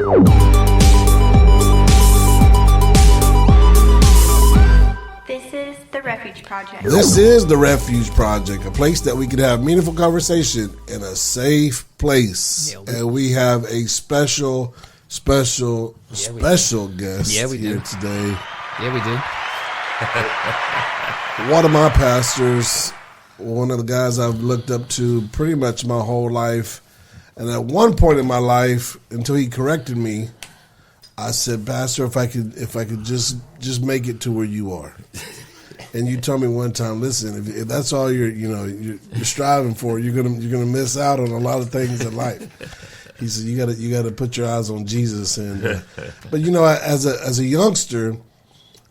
This is the Refuge Project. This is the Refuge Project, a place that we can have meaningful conversation in a safe place. And we have a special guest here today. Yeah, we do. One of my pastors, one of the guys I've looked up to pretty much my whole life. And at one point in my life, until he corrected me, I said, Pastor, if I could just make it to where you are. And you told me one time, listen, if that's all you're striving for, you're gonna miss out on a lot of things in life. He said, you gotta put your eyes on Jesus. And but as a youngster,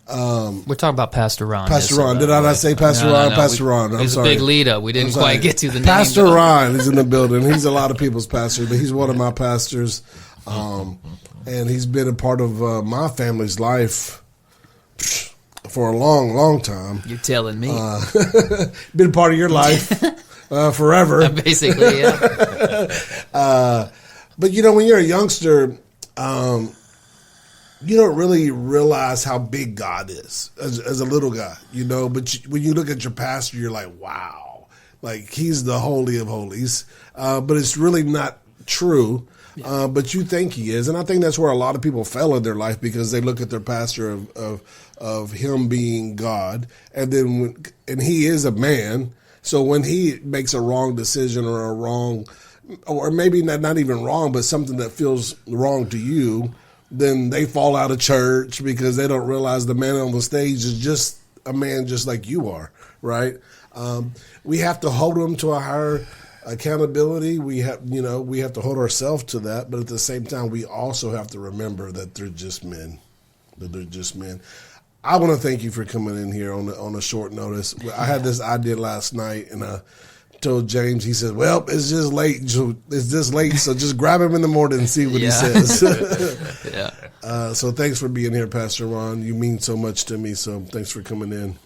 we're talking about Pastor Ron. Pastor Ron. Did I not say Pastor Ron? Pastor Ron. I'm It's sorry. a big lead up. We didn't quite get to the name. Pastor Ron is in the building. He's a lot of people's pastor, but he's one of my pastors. And he's been a part of my family's life for a long, long time. You're telling me. Been a part of your life forever. Basically, yeah. But, when you're a youngster, you don't really realize how big God is as a little guy, But when you look at your pastor, you're like, wow. Like, he's the Holy of Holies. But it's really not true. But you think he is, and I think that's where a lot of people fail in their life because they look at their pastor of him being God, and then and he is a man. So when he makes a wrong decision or maybe not even wrong, but something that feels wrong to you, then they fall out of church because they don't realize the man on the stage is just a man just like you are, right? We have to hold him to a higher accountability. We have to hold ourselves to that, but at the same time, we also have to remember that they're just men. I want to thank you for coming in here on a short notice. I had this idea last night, and I told James. He said, "Well, it's just late. So just grab him in the morning and see what he says." Yeah. So thanks for being here, Pastor Ron. You mean so much to me. So thanks for coming in.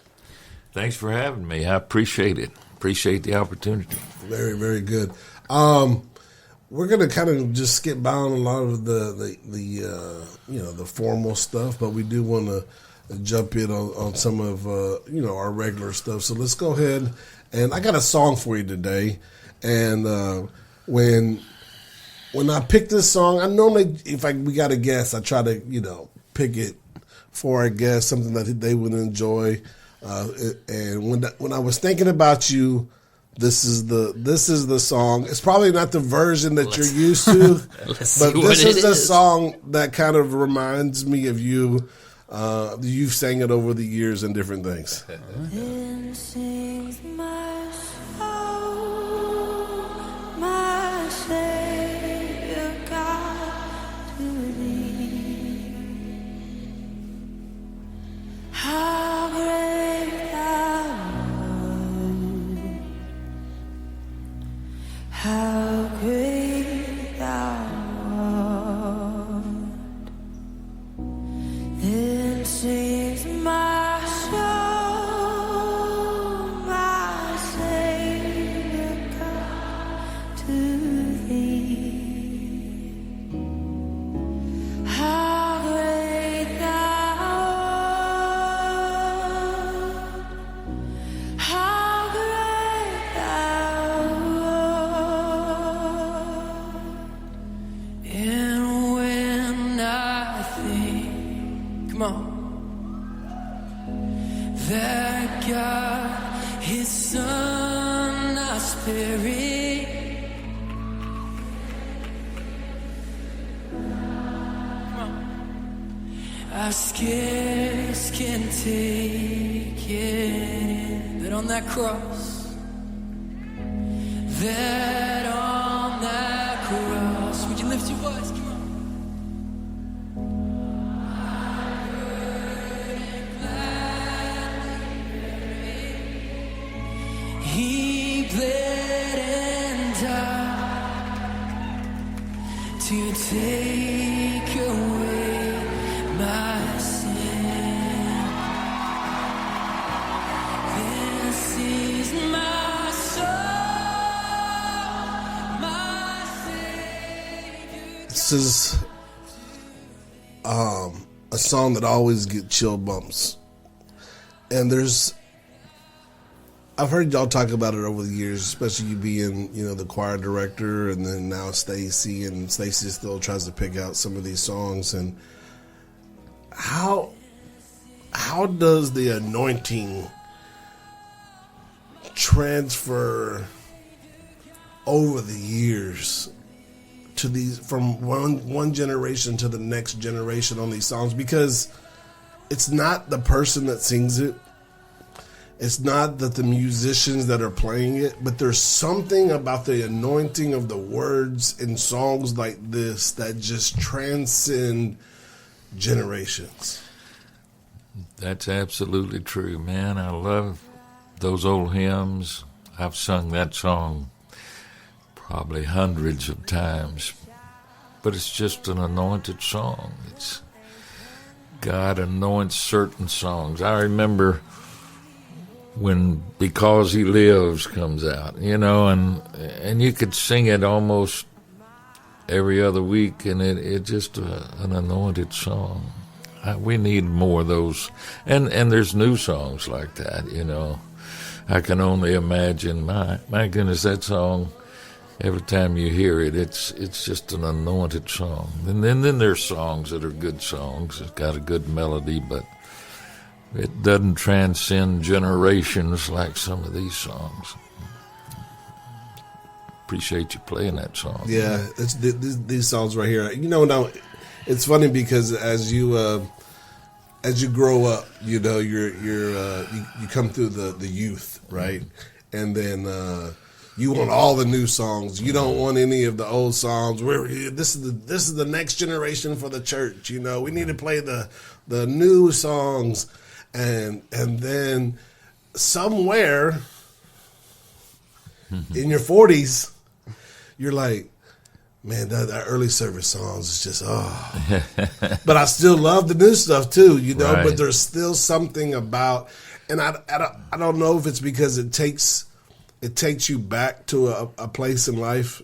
Thanks for having me. I appreciate it. Appreciate the opportunity. Very, very good. We're going to kind of just skip by on a lot of the formal stuff, but we do want to jump in on some of our regular stuff. So let's go ahead, and I got a song for you today. And when I pick this song, I normally, we got a guest, I try to pick it for a guest, something that they would enjoy. And when I was thinking about you, this is the song. It's probably not the version that you're used to, but this is the song that kind of reminds me of you. You've sang it over the years and different things. Then sings my soul, my Savior God, to thee. How great how great thou art. Then sings my soul, my Savior God, to thee. How great thou art. How great thou art. And when I think, come on, that God, His Son, our Spirit, I scarce can take it in, that on that cross, would you lift your voice? Come on. He bled and died to take away my sin. This is my soul, my Savior. This is a song that always get chill bumps. And I've heard y'all talk about it over the years, especially you being, the choir director, and then now Stacy, and Stacy still tries to pick out some of these songs. And how does the anointing transfer over the years to these, from one generation to the next generation on these songs? Because it's not the person that sings it. It's not that the musicians that are playing it, but there's something about the anointing of the words in songs like this that just transcend generations. That's absolutely true, man. I love those old hymns. I've sung that song probably hundreds of times, but it's just an anointed song. It's God anoints certain songs. I remember when Because He Lives comes out, and you could sing it almost every other week, and it just an anointed song. We need more of those, and there's new songs like that. I can only imagine. My goodness, that song. Every time you hear it, it's just an anointed song. And then there's songs that are good songs. It's got a good melody, but it doesn't transcend generations like some of these songs. Appreciate you playing that song. Yeah, it's these songs right here. Now it's funny because as you grow up, you come through the youth, right? And then you want all the new songs. You don't want any of the old songs. This is the next generation for the church. We need to play the new songs, and then somewhere in your 40s, you're like, man, that early service songs is just but I still love the new stuff too, Right. But there's still something about, and I don't know if it's because it takes you back to a place in life.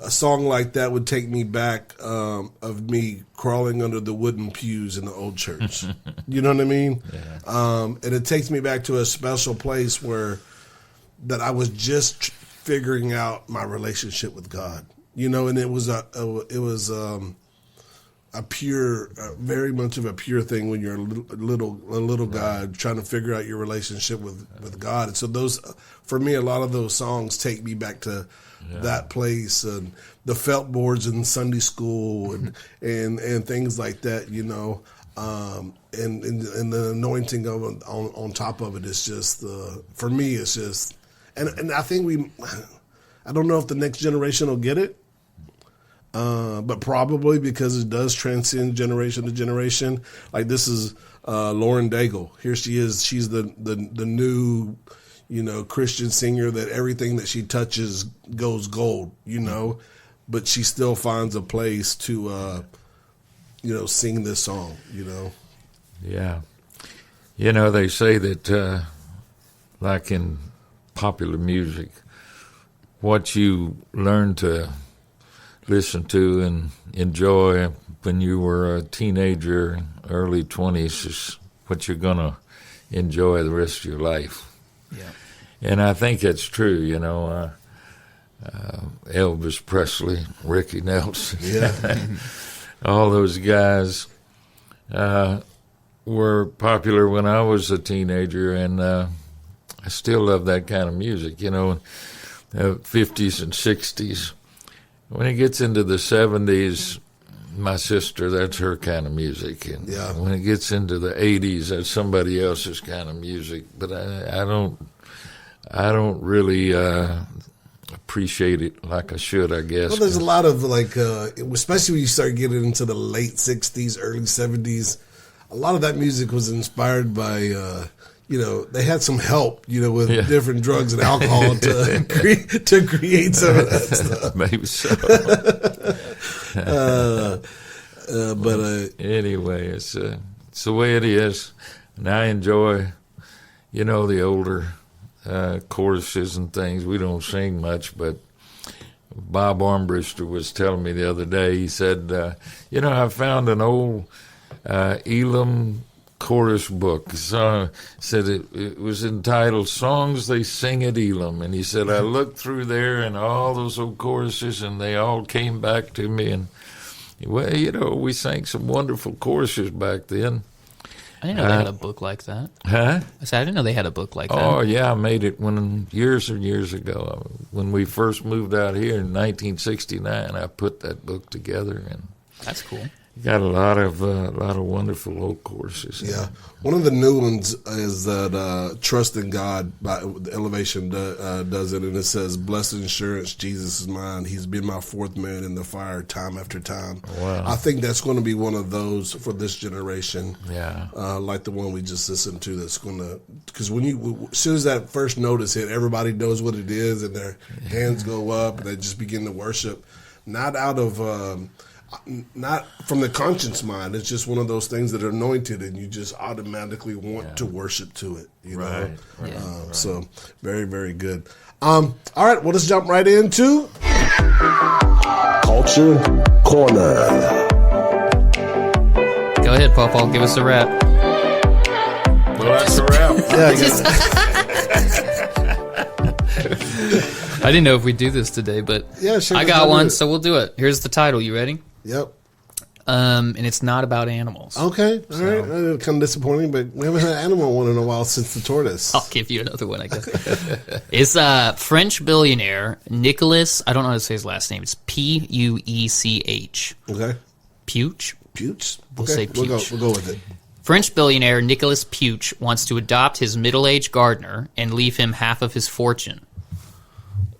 A song like that would take me back of me crawling under the wooden pews in the old church. You know what I mean? Yeah. And it takes me back to a special place that I was just figuring out my relationship with God. And it was a pure, very much of a pure thing when you're a little guy trying to figure out your relationship with God. And so for me, a lot of those songs take me back to that place, and the felt boards in Sunday school and things like that, and the anointing of on top of it is just, for me, it's just, and I think I don't know if the next generation will get it. But probably because it does transcend generation to generation. Like this is Lauren Daigle. Here she is. She's the new, Christian singer that everything that she touches goes gold. But she still finds a place to, sing this song. Yeah, they say that like in popular music, what you learn to listen to and enjoy when you were a teenager, early 20s, is what you're going to enjoy the rest of your life. Yeah. And I think that's true, Elvis Presley, Ricky Nelson, all those guys were popular when I was a teenager, and I still love that kind of music, 50s and 60s. When it gets into the 70s, my sister, that's her kind of music. And when it gets into the 80s, that's somebody else's kind of music. But I don't really appreciate it like I should, I guess. Well, there's a lot of especially when you start getting into the late 60s, early 70s, a lot of that music was inspired by they had some help, with different drugs and alcohol to create some of that stuff. Maybe so. But anyway, it's the way it is, and I enjoy, the older choruses and things. We don't sing much, but Bob Armbruster was telling me the other day. He said, I found an old Elam chorus book. So said it was entitled "Songs They Sing at Elam," and he said I looked through there and all those old choruses, and they all came back to me. And well, we sang some wonderful choruses back then. I didn't know they had a book like that. Huh? I said I didn't know they had a book like that. Oh yeah, I made it years and years ago when we first moved out here in 1969. I put that book together, and That's cool. got a lot of wonderful old choruses. Yeah, one of the new ones is that "Trust in God" by Elevation does it, and it says, "Blessed assurance, Jesus is mine. He's been my fourth man in the fire, time after time." Wow. I think that's going to be one of those for this generation. Yeah. Like the one we just listened to. That's going to, because as soon as that first note is hit, everybody knows what it is, and their hands go up, and they just begin to worship, not out of. Not from the conscience mind. It's just one of those things that are anointed, and you just automatically want to worship to it. Right. So very, very good. All right, well, let's jump right into Culture Corner. Go ahead, Paul. Give us a rap. Well, that's a wrap. Yeah, I didn't know if we'd do this today, but Yeah, sure, I let's got do one, it. so we'll do it. Here's the title. You ready? Yep. And it's not about animals. Okay. All right. Kind of disappointing, but we haven't had an animal one in a while since the tortoise. I'll give you another one, I guess. It's French billionaire Nicholas. I don't know how to say his last name. It's Puech. Okay. Puech. Putes. We'll Okay, say We'll Puech. go with it. French billionaire Nicholas Puech wants to adopt his middle-aged gardener and leave him half of his fortune.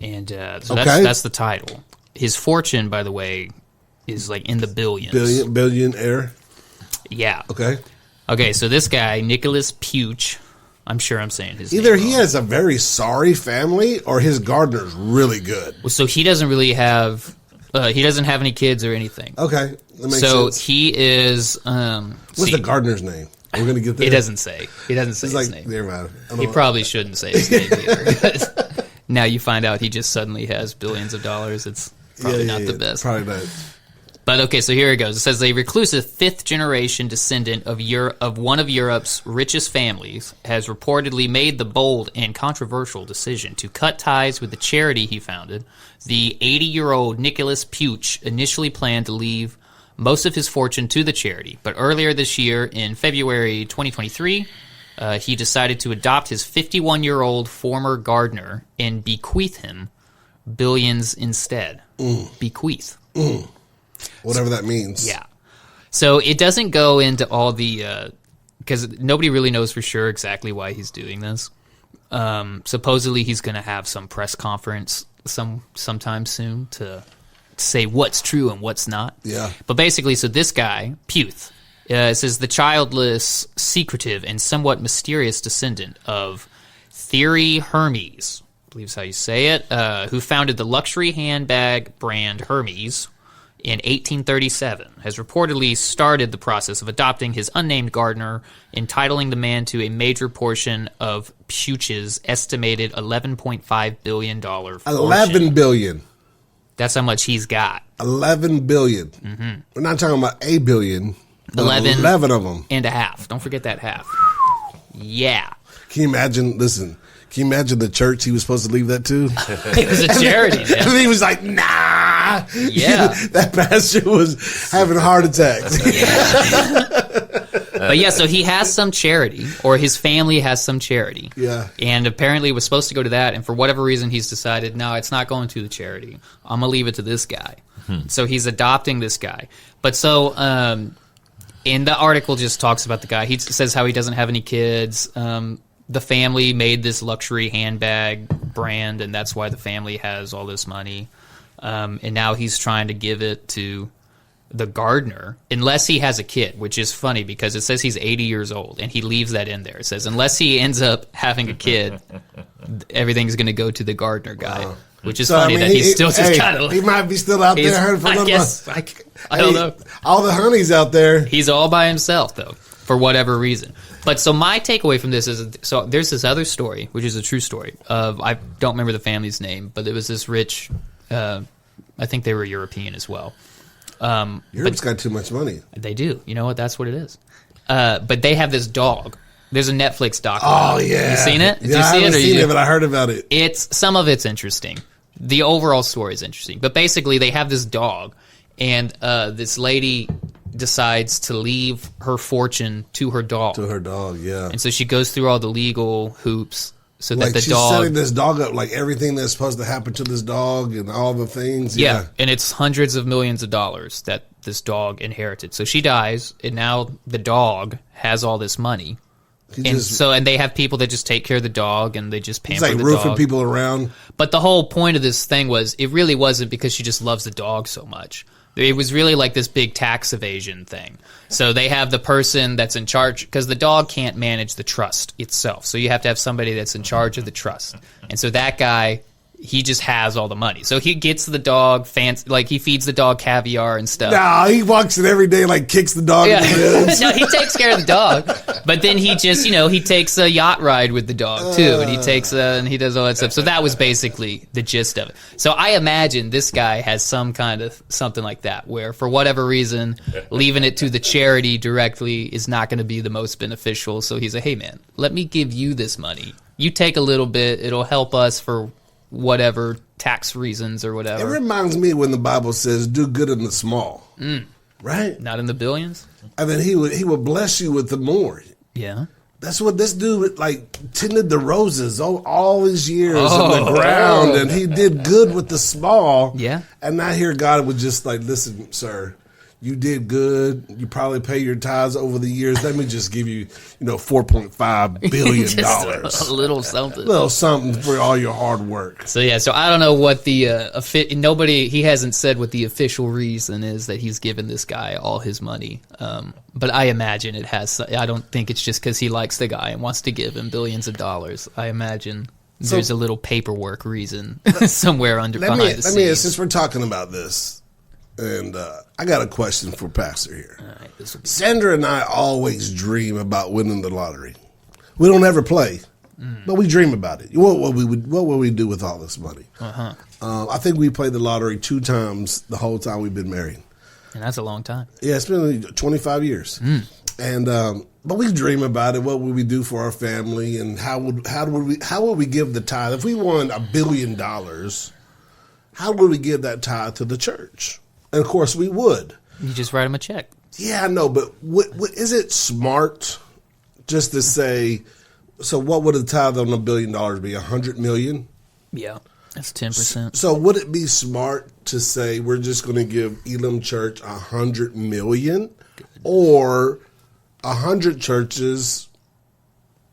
And so Okay. that's the title. His fortune, by the way, is like in the billions. Billionaire. Yeah. Okay. So this guy, Nicholas Puech, I'm sure I'm saying his Either name he wrong. has a very sorry family, or his gardener's really good. So he doesn't really have. He doesn't have any kids or anything. Okay, that makes So sense. he is. What's the gardener's name? We're gonna get there. He doesn't say. He doesn't say It's his like name. never mind. I don't He know. probably shouldn't say his name either. Now you find out he just suddenly has billions of dollars. It's probably not the best. Probably not. But okay, so here it goes. It says a reclusive fifth-generation descendant of one of Europe's richest families has reportedly made the bold and controversial decision to cut ties with the charity he founded. The 80-year-old Nicholas Puech initially planned to leave most of his fortune to the charity, but earlier this year, in February 2023, he decided to adopt his 51-year-old former gardener and bequeath him billions instead. Bequeath. Whatever that means. Yeah. So it doesn't go into all the because nobody really knows for sure exactly why he's doing this. Supposedly he's going to have some press conference sometime soon to say what's true and what's not. Yeah. But basically, so this guy, Puth, says the childless, secretive, and somewhat mysterious descendant of Thierry Hermes, I believe is how you say it, who founded the luxury handbag brand Hermes in 1837, has reportedly started the process of adopting his unnamed gardener, entitling the man to a major portion of Puech's estimated $11.5 billion fortune. 11 billion. That's how much he's got. 11 billion. Mm-hmm. We're not talking about a billion. But 11 of them. and a half. Don't forget that half. Yeah. Can you imagine? Listen. Can you imagine the church he was supposed to leave that to? It was a charity, man. And he was like, nah. Yeah. That pastor was having heart attacks. But yeah, so he has some charity, or his family has some charity. Yeah. And apparently it was supposed to go to that, and for whatever reason he's decided, no, it's not going to the charity. I'm going to leave it to this guy. So he's adopting this guy. But so, and the article just talks about the guy. He says how he doesn't have any kids. The family made this luxury handbag brand, and that's why the family has all this money. And now he's trying to give it to the gardener, unless he has a kid, which is funny because it says he's 80 years old, and he leaves that in there. It says unless he ends up having a kid, everything's going to go to the gardener guy, which is funny that he's still just kind of... He might be still out there hurting for I another guess, month. I don't know. All the honeys out there. He's all by himself, though, for whatever reason. But so my takeaway from this is, so there's this other story, which is a true story, of, I don't remember the family's name, but it was this rich I think they were European as well. Europe's got too much money. They do. You know what? That's what it is. But they have this dog. There's a Netflix doc. Oh, yeah. You seen it? Did Yeah, you I see haven't it? seen it, but I heard about it. Some of it's interesting. The overall story is interesting. But basically, they have this dog, and this lady decides to leave her fortune to her dog. To her dog, yeah. And so she goes through all the legal hoops so Like that the she's dog... setting this dog up, like everything that's supposed to happen to this dog and all the things. Yeah, and it's hundreds of millions of dollars that this dog inherited. So she dies, and now the dog has all this money. And they have people that just take care of the dog, and they just pamper It's like the roofing dog. people around. But the whole point of this thing was, it really wasn't because she just loves the dog so much. It was really like this big tax evasion thing. So they have the person that's in charge, because the dog can't manage the trust itself. So you have to have somebody that's in charge of the trust. And so that guy, he just has all the money. So he gets the dog he feeds the dog caviar and stuff. Nah, he walks in every day, like kicks the dog in the ribs. No, he takes care of the dog. But then he just, he takes a yacht ride with the dog too, and he takes and he does all that stuff. So that was basically the gist of it. So I imagine this guy has some kind of something like that, where for whatever reason, leaving it to the charity directly is not going to be the most beneficial. So he's like, hey man, let me give you this money. You take a little bit. It'll help us for whatever tax reasons or whatever. It reminds me when the Bible says, do good in the small. Right? Not in the billions? And then he would bless you with the more. Yeah. That's what this dude, tended the roses all these years in the ground, and he did good with the small. Yeah. And now here God would just listen, sir, you did good. You probably pay your tithes over the years. Let me just give you, $4.5 billion. Just a little something. A little something for all your hard work. So I don't know what the he hasn't said what the official reason is that he's given this guy all his money. But I imagine it has. I don't think it's just because he likes the guy and wants to give him billions of dollars. I imagine there's a little paperwork reason somewhere behind the scenes. Since we're talking about this, and I got a question for Pastor here. All right, Sandra and I always dream about winning the lottery. We don't ever play, but we dream about it. What would we do with all this money? I think we played the lottery 2 times the whole time we've been married. And that's a long time. Yeah, it's been 25 years. And but we dream about it. What would we do for our family, and how would we give the tithe if we won $1 billion? How would we give that tithe to the church? And of course, we would. You just write him a check. Yeah, I know, but what is it smart just to say? So, what would a tithe on $1 billion be? $100 million? Yeah, that's 10%. So, would it be smart to say we're just going to give Elam Church $100 million, or 100 churches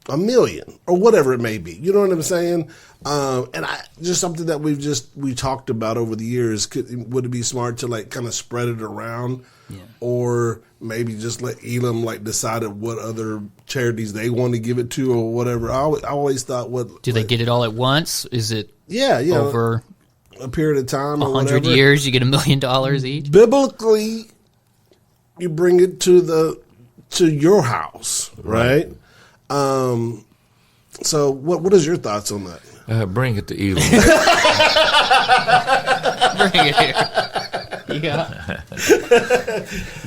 $1 million, or whatever it may be? You know what I'm saying? And just something that we talked about over the years. Would it be smart to kind of spread it around, or maybe just let Elam decide what other charities they want to give it to or whatever? I always thought, do they get it all at once? Is it over a period of time, 100 years? You get $1 million each. Biblically, you bring it to your house, right? So what is your thoughts on that? Bring it to Elam. Bring it here. Yeah.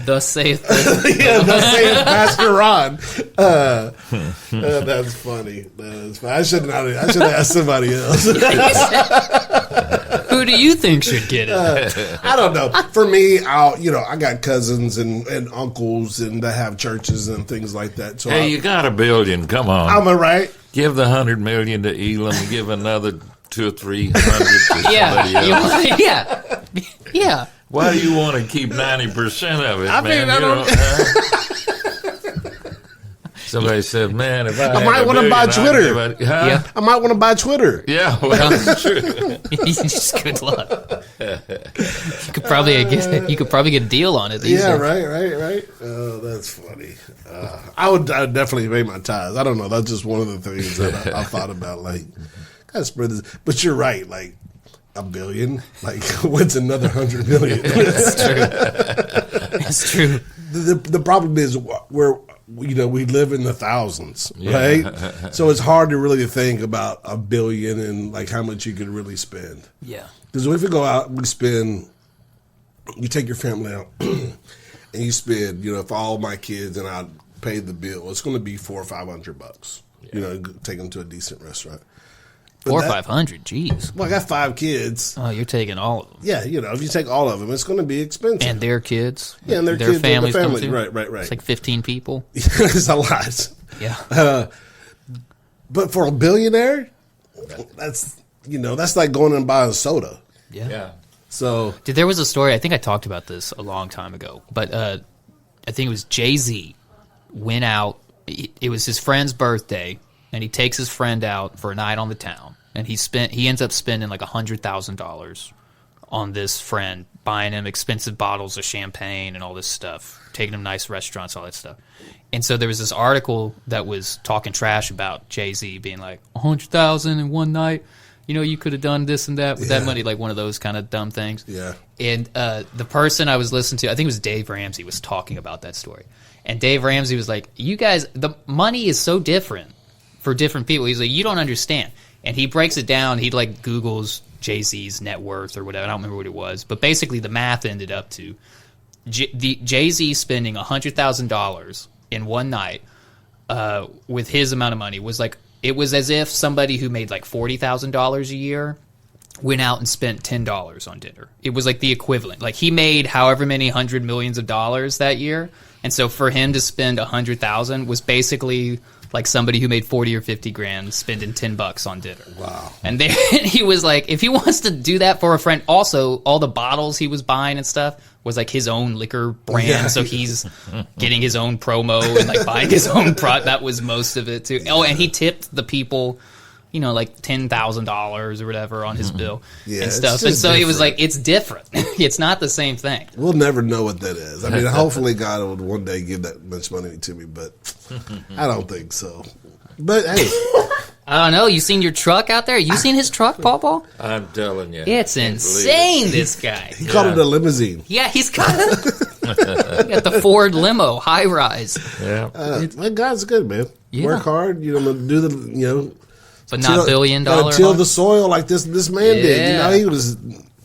Thus saith thus saith Pastor Ron. That's funny. I should have asked somebody else. Who do you think should get it? I don't know. For me, I got cousins and uncles and that have churches and things like that. So you got $1 billion. Come on. Am I right? Give the $100 million to Elam and give another 200 or 300 to somebody else. Yeah. Why do you want to keep 90% of it, I man? mean, I don't. Somebody said, "Man, if I might want to buy Twitter." Yeah. I might want to buy Twitter. Yeah, well, that's true. Just good luck. You could probably get a deal on it. Yeah, right. Oh, that's funny. I'd definitely pay my tithes. I don't know. That's just one of the things that I thought about. Kind of spread this. But you're right. $1 billion. What's another $100 million? It's true. It's true. The problem is we live in the thousands, Yeah. right? So it's hard to really think about $1 billion and like how much you could really spend. Yeah. Because if we go out, we spend. You take your family out, and you spend. For all my kids and I pay the bill, it's going to be $400 or $500. Take them to a decent restaurant. But 400 or 500. Jeez. Well, I got 5 kids. Oh, you're taking all of them. Yeah, if you take all of them, it's going to be expensive. And their kids. Yeah, and their kids, families. their come family. through? Right. It's like 15 people. It's a lot. Yeah. But for a billionaire, that's like going and buying soda. Yeah. So Dude, there was a story, I think I talked about this a long time ago, but I think it was Jay-Z went out, it was his friend's birthday, and he takes his friend out for a night on the town, and he ends up spending like $100,000 on this friend, buying him expensive bottles of champagne and all this stuff, taking him nice restaurants, all that stuff. And so there was this article that was talking trash about Jay-Z being like, $100,000 in one night, you could have done this and that with that money, like one of those kind of dumb things. Yeah. And the person I was listening to, I think it was Dave Ramsey, was talking about that story. And Dave Ramsey was like, you guys, the money is so different for different people. He's like, you don't understand. And he breaks it down. He like Googles Jay-Z's net worth or whatever. I don't remember what it was. But basically the math ended up to Jay-Z spending $100,000 in one night with his amount of money was like, it was as if somebody who made like $40,000 a year went out and spent $10 on dinner. It was like the equivalent. Like he made however many hundred millions of dollars that year. And so for him to spend $100,000 was basically like somebody who made 40 or 50 grand spending $10 on dinner. Wow. And then he was like, if he wants to do that for a friend, also all the bottles he was buying and stuff was like his own liquor brand. Yeah. So he's getting his own promo and like buying his own product. That was most of it too. Oh, and he tipped the people, like $10,000 or whatever on his bill Yeah, and it's stuff. And just so he was different. like, it's different. It's not the same thing. We'll never know what that is. I mean, hopefully God would one day give that much money to me, but I don't think so. But hey, I don't know. You seen your truck out there? You seen his truck, Paul? I'm telling you. It's insane, this guy. he called it a limousine. Yeah, he got the Ford limo, high rise. Yeah. Man, God's good, man. Yeah. Work hard, do the, But not $1 billion. Gotta till the soil like this man did. Yeah. He was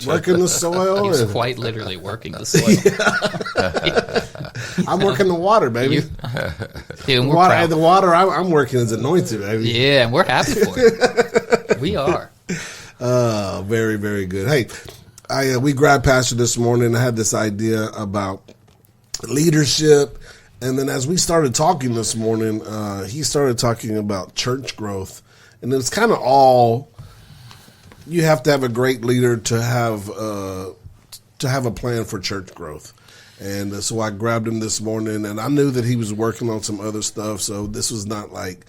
working the soil. He was and quite literally working the soil. I'm working the water, baby. Dude, we're Water, proud. the water I'm working is anointed, baby. Yeah, and we're happy for it. We are. Very, very good. Hey, we grabbed Pastor this morning. I had this idea about leadership. And then as we started talking this morning, he started talking about church growth. And it's kind of all, you have to have a great leader to have a plan for church growth. And so I grabbed him this morning, and I knew that he was working on some other stuff. So this was not like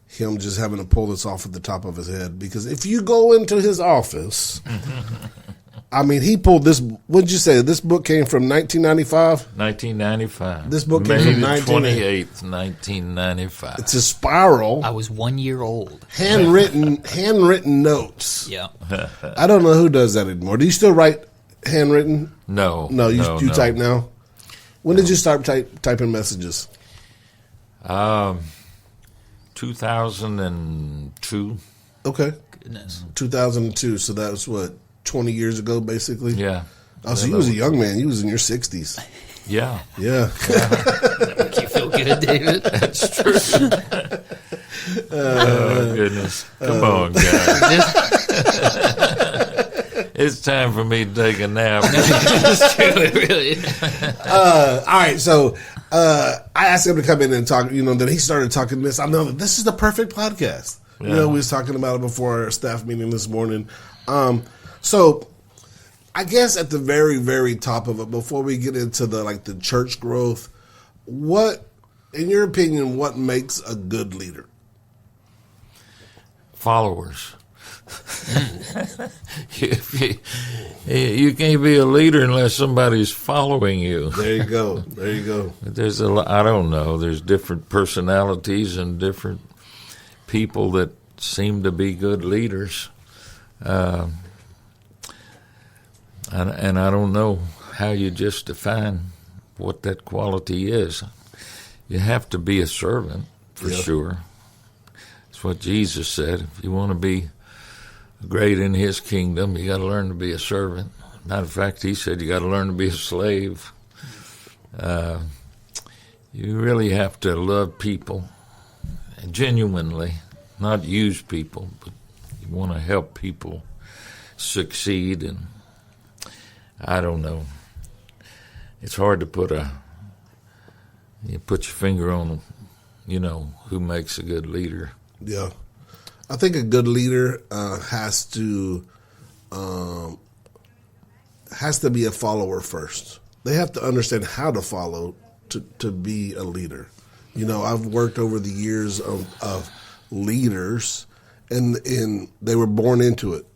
him just having to pull this off at the top of his head. Because if you go into his office, I mean, he pulled this. What did you say? This book came from 1995? 1995. This book came May from the 1998. 28th, 1995. It's a spiral, I was 1 year old. handwritten notes. Yeah. I don't know who does that anymore. Do you still write handwritten? No. No, you type now? When did you start typing messages? 2002. Okay. Goodness. 2002. So that was what, 20 years ago, basically? Yeah. Oh, so you was a young man. You was in your 60s. Yeah. Yeah. Make you feel good, David? That's true. Oh, goodness. Come on, guys. It's time for me to take a nap. It's true, it really is. All right. So I asked him to come in and talk. Then he started talking this. I know that this is the perfect podcast. Yeah. We was talking about it before our staff meeting this morning. So I guess at the very, very top of it, before we get into the church growth, what, in your opinion, what makes a good leader? Followers. You can't be a leader unless somebody's following you. There you go. There you go. There's I don't know. There's different personalities and different people that seem to be good leaders. And I don't know how you just define what that quality is. you have to be a servant for Yeah. sure. It's what Jesus said. If you want to be great in his kingdom, you got to learn to be a servant. Matter of fact, he said you got to learn to be a slave. You really have to love people genuinely, not use people, but you want to help people succeed. And I don't know. It's hard to put your finger on, who makes a good leader. Yeah. I think a good leader has to be a follower first. They have to understand how to follow to be a leader. I've worked over the years of leaders, and they were born into it.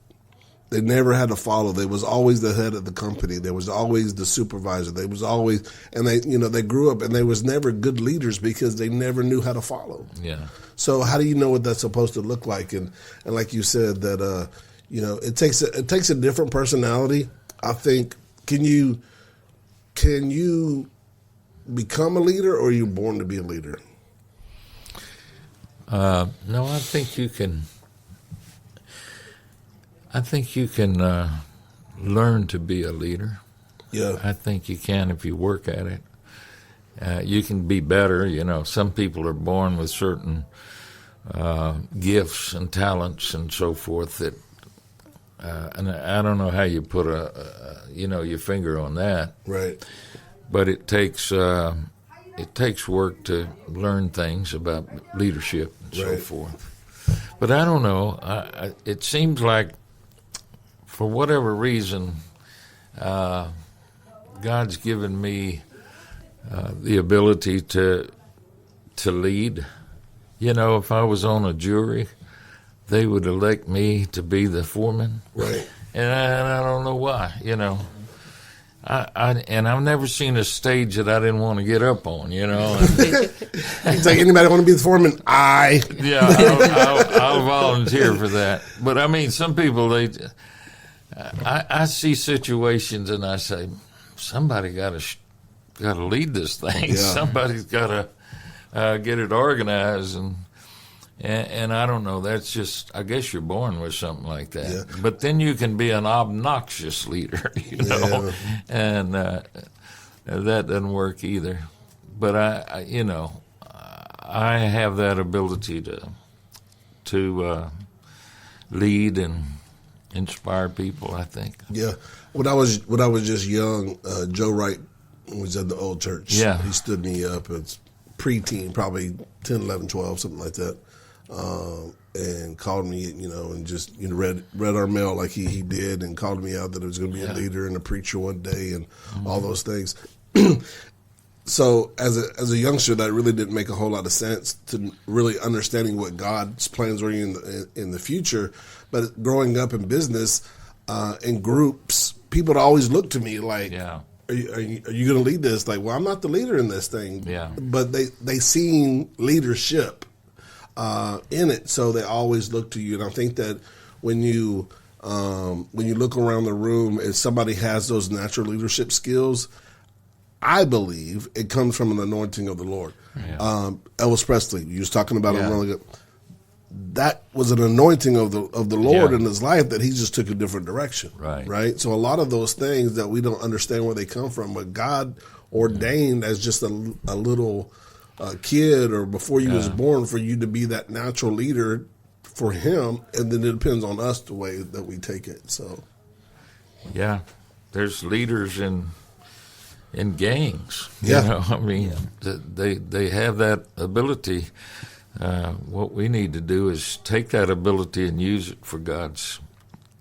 They never had to follow. They was always the head of the company. There was always the supervisor. They was always, and they grew up, and they was never good leaders because they never knew how to follow. Yeah. So how do you know what that's supposed to look like? And like you said, that it takes a different personality. I think can you become a leader, or are you born to be a leader? No, I think you can. I think you can learn to be a leader. Yeah. I think you can if you work at it. You can be better. Some people are born with certain gifts and talents and so forth that, and I don't know how you put your finger on that. Right. But it takes work to learn things about leadership and so Right. forth. But I don't know. It seems like, for whatever reason, God's given me the ability to lead. If I was on a jury, they would elect me to be the foreman. Right. And I don't know why, And I've never seen a stage that I didn't want to get up on, It's like, anybody want to be the foreman? Yeah, I'll volunteer for that. But I mean, some people, I see situations and I say, somebody got to lead this thing. Yeah. Somebody's got to get it organized, and I don't know. That's just, I guess you're born with something like that. Yeah. But then you can be an obnoxious leader, Yeah. and that doesn't work either. But I have that ability to lead and inspire people, I think. Yeah. When I was just young, Joe Wright was at the old church. Yeah. He stood me up as preteen, probably 10, 11, 12, something like that. And called me, and just read our mail like he did, and called me out that it was going to be a leader and a preacher one day, and all those things. So as a youngster, that really didn't make a whole lot of sense to really understanding what God's plans were in the future. But growing up in business, in groups, people would always look to me like, Yeah. Are you going to lead this? Like, well, I'm not the leader in this thing. Yeah. But they seen leadership in it, so they always look to you. And I think that when you look around the room, if somebody has those natural leadership skills, I believe it comes from an anointing of the Lord. Yeah. Elvis Presley, you was talking about Yeah. him a while ago. That was an anointing of the Lord Yeah. in his life that he just took a different direction. Right. So a lot of those things that we don't understand where they come from, but God ordained as just a little kid or before you was born for you to be that natural leader for him, and then it depends on us the way that we take it. So Yeah, there's leaders in gangs. Yeah. I mean, they have that ability. What we need to do is take that ability and use it for God's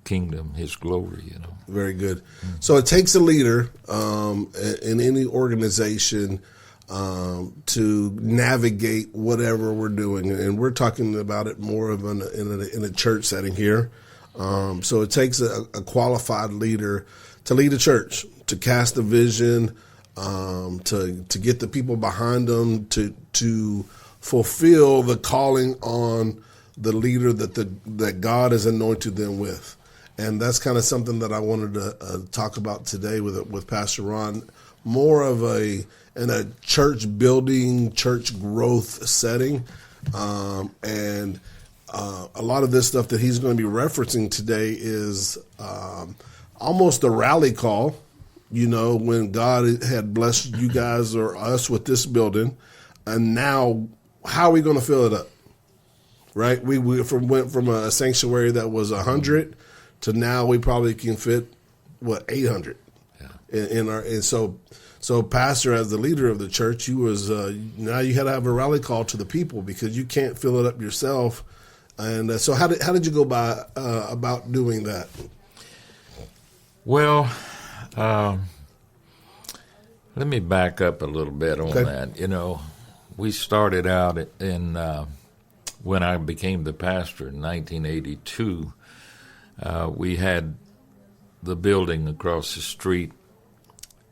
kingdom, His glory. very good. So it takes a leader in any organization to navigate whatever we're doing, and we're talking about it more of in a church setting here. So it takes a qualified leader to lead a church, to cast a vision, to get the people behind them, to fulfill the calling on the leader that God has anointed them with. And that's kind of something that I wanted to talk about today with Pastor Ron. more of a church building, church growth setting, and a lot of this stuff that he's going to be referencing today is almost a rally call. You know, when God had blessed you guys or us with this building, and now how are we going to fill it up? Right? We went from a sanctuary that was 100 to now we probably can fit 800 in our. And so pastor, as the leader of the church, he was now you had to have a rally call to the people because you can't fill it up yourself. And so how did you go about doing that? Well, let me back up a little bit on that. You know, we started out in when I became the pastor in 1982. We had the building across the street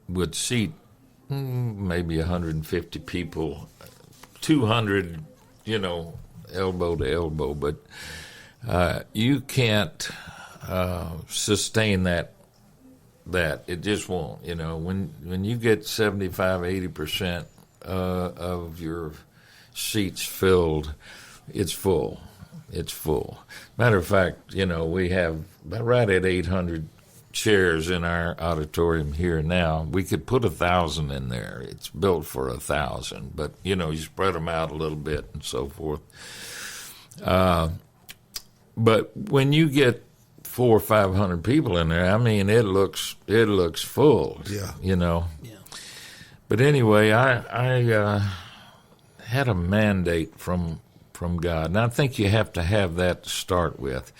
would seat maybe 150 people, 200, you know, elbow to elbow. But you can't sustain that. It just won't. You know, when you get 75, 80% of your seats filled, it's full. It's full. Matter of fact, you know, we have right at 800 chairs in our auditorium here now. We could put 1,000 in there. It's built for 1,000, but you know, you spread them out a little bit and so forth. But when you get 400 or 500 people in there, I mean, it looks full. Yeah. You know. Yeah. But anyway, I had a mandate from God, and I think you have to have that to start with.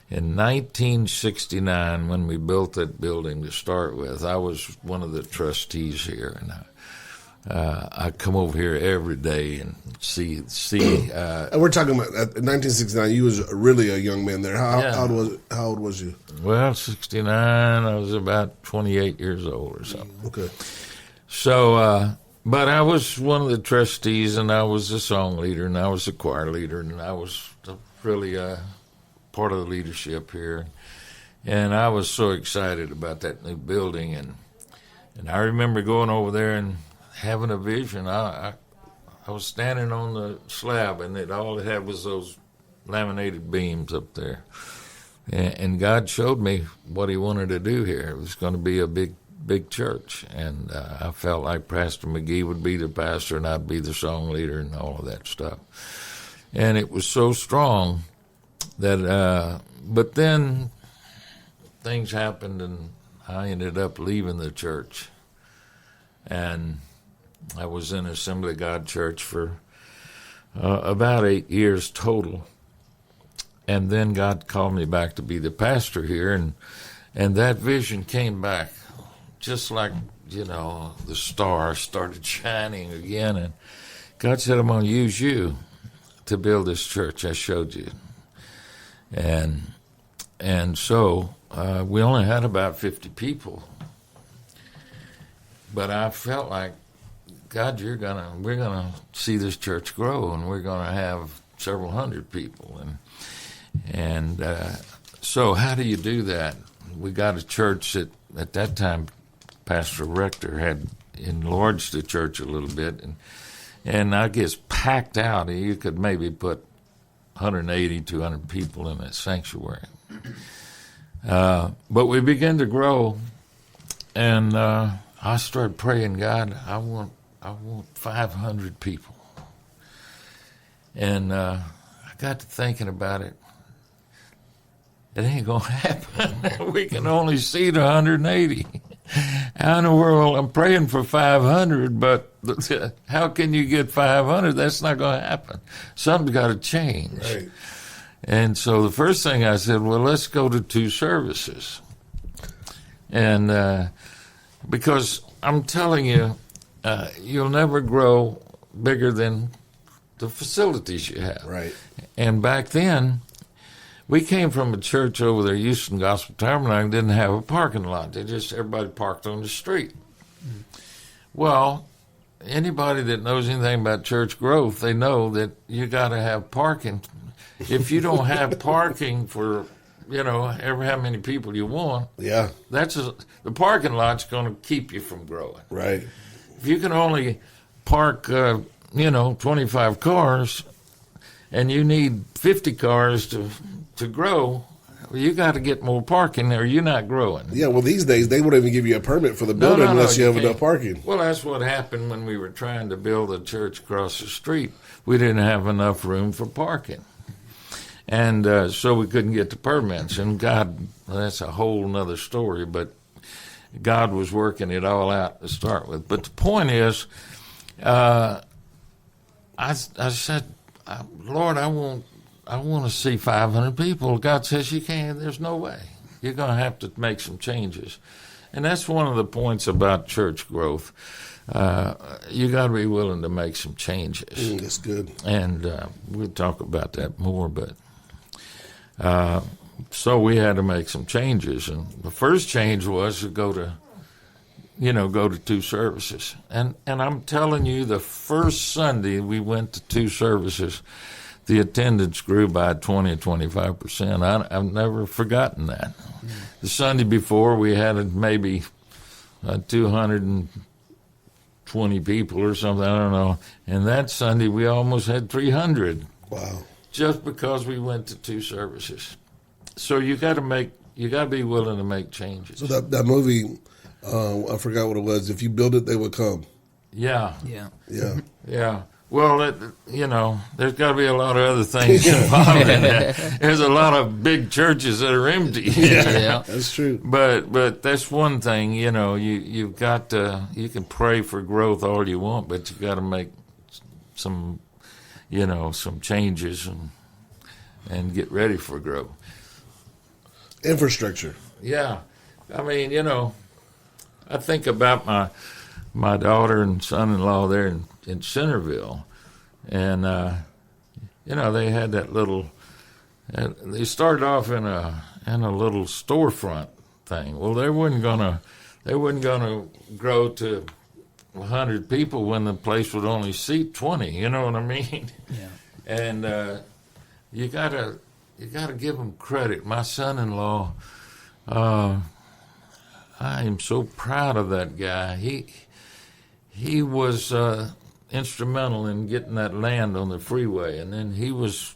In 1969, when we built that building to start with, I was one of the trustees here, and I come over here every day and see. And we're talking about 1969. You was really a young man there. How old was you? Well, 69. I was about 28 years old or something. Okay. So, but I was one of the trustees, and I was the song leader, and I was the choir leader, and I was really part of the leadership here. And I was so excited about that new building, and I remember going over there and having a vision. I was standing on the slab, and all it had was those laminated beams up there. And God showed me what he wanted to do here. It was going to be a big church, and I felt like Pastor McGee would be the pastor and I'd be the song leader and all of that stuff. And it was so strong that, but then things happened and I ended up leaving the church. And I was in Assembly of God Church for about 8 years total. And then God called me back to be the pastor here, and that vision came back just like, you know, the star started shining again. And God said, I'm going to use you to build this church I showed you. And so we only had about 50 people. But I felt like, God, we're gonna see this church grow, and we're gonna have several hundred people. And so how do you do that? We got a church that at that time Pastor Rector had enlarged the church a little bit, and I guess packed out. You could maybe put 180, 200 people in that sanctuary. But we began to grow, and I started praying, God, I want 500 people. And I got to thinking about it. It ain't going to happen. We can only seat 180. How in the world? I'm praying for 500, but how can you get 500? That's not going to happen. Something's got to change. Right. And so the first thing I said, well, let's go to 2 services. And because I'm telling you, you'll never grow bigger than the facilities you have. Right. And back then, we came from a church over there, Houston Gospel Tabernacle, didn't have a parking lot. Everybody parked on the street. Mm-hmm. Well, anybody that knows anything about church growth, they know that you got to have parking. If you don't have parking for ever how many people you want. Yeah, The parking lot's going to keep you from growing. right. If you can only park, 25 cars, and you need 50 cars to grow, well, you got to get more parking, or you're not growing. Yeah, well, these days they won't even give you a permit for the building unless you have enough can't. parking. Well, that's what happened when we were trying to build a church across the street. We didn't have enough room for parking. And so we couldn't get the permits. And God, that's a whole nother story, but God was working it all out to start with. But the point is, I said, Lord, I want to see 500 people. God says you can't. There's no way. You're going to have to make some changes. And that's one of the points about church growth. You got to be willing to make some changes. That's good. And we'll talk about that more. But so we had to make some changes. And the first change was to go to 2 services. And I'm telling you, the first Sunday we went to 2 services, the attendance grew by 20-25%. I've never forgotten that. The Sunday before, we had maybe 220 people or something, I don't know. And that Sunday, we almost had 300. Wow. Just because we went to 2 services. So you got to be willing to make changes. So that movie, I forgot what it was. If you build it, they will come. Yeah. Yeah. Yeah. Yeah. Well, there's got to be a lot of other things involved in that. There's a lot of big churches that are empty. Yeah. That's true. But that's one thing, you've got to, you can pray for growth all you want, but you got to make some changes and get ready for growth. Infrastructure. Yeah. I mean, I think about my daughter and son-in-law there in Centerville, and they had that little. They started off in a little storefront thing. Well, they weren't gonna grow to 100 people when the place would only seat 20. You know what I mean? Yeah. And you gotta give them credit. My son-in-law. I am so proud of that guy. He was instrumental in getting that land on the freeway, and then he was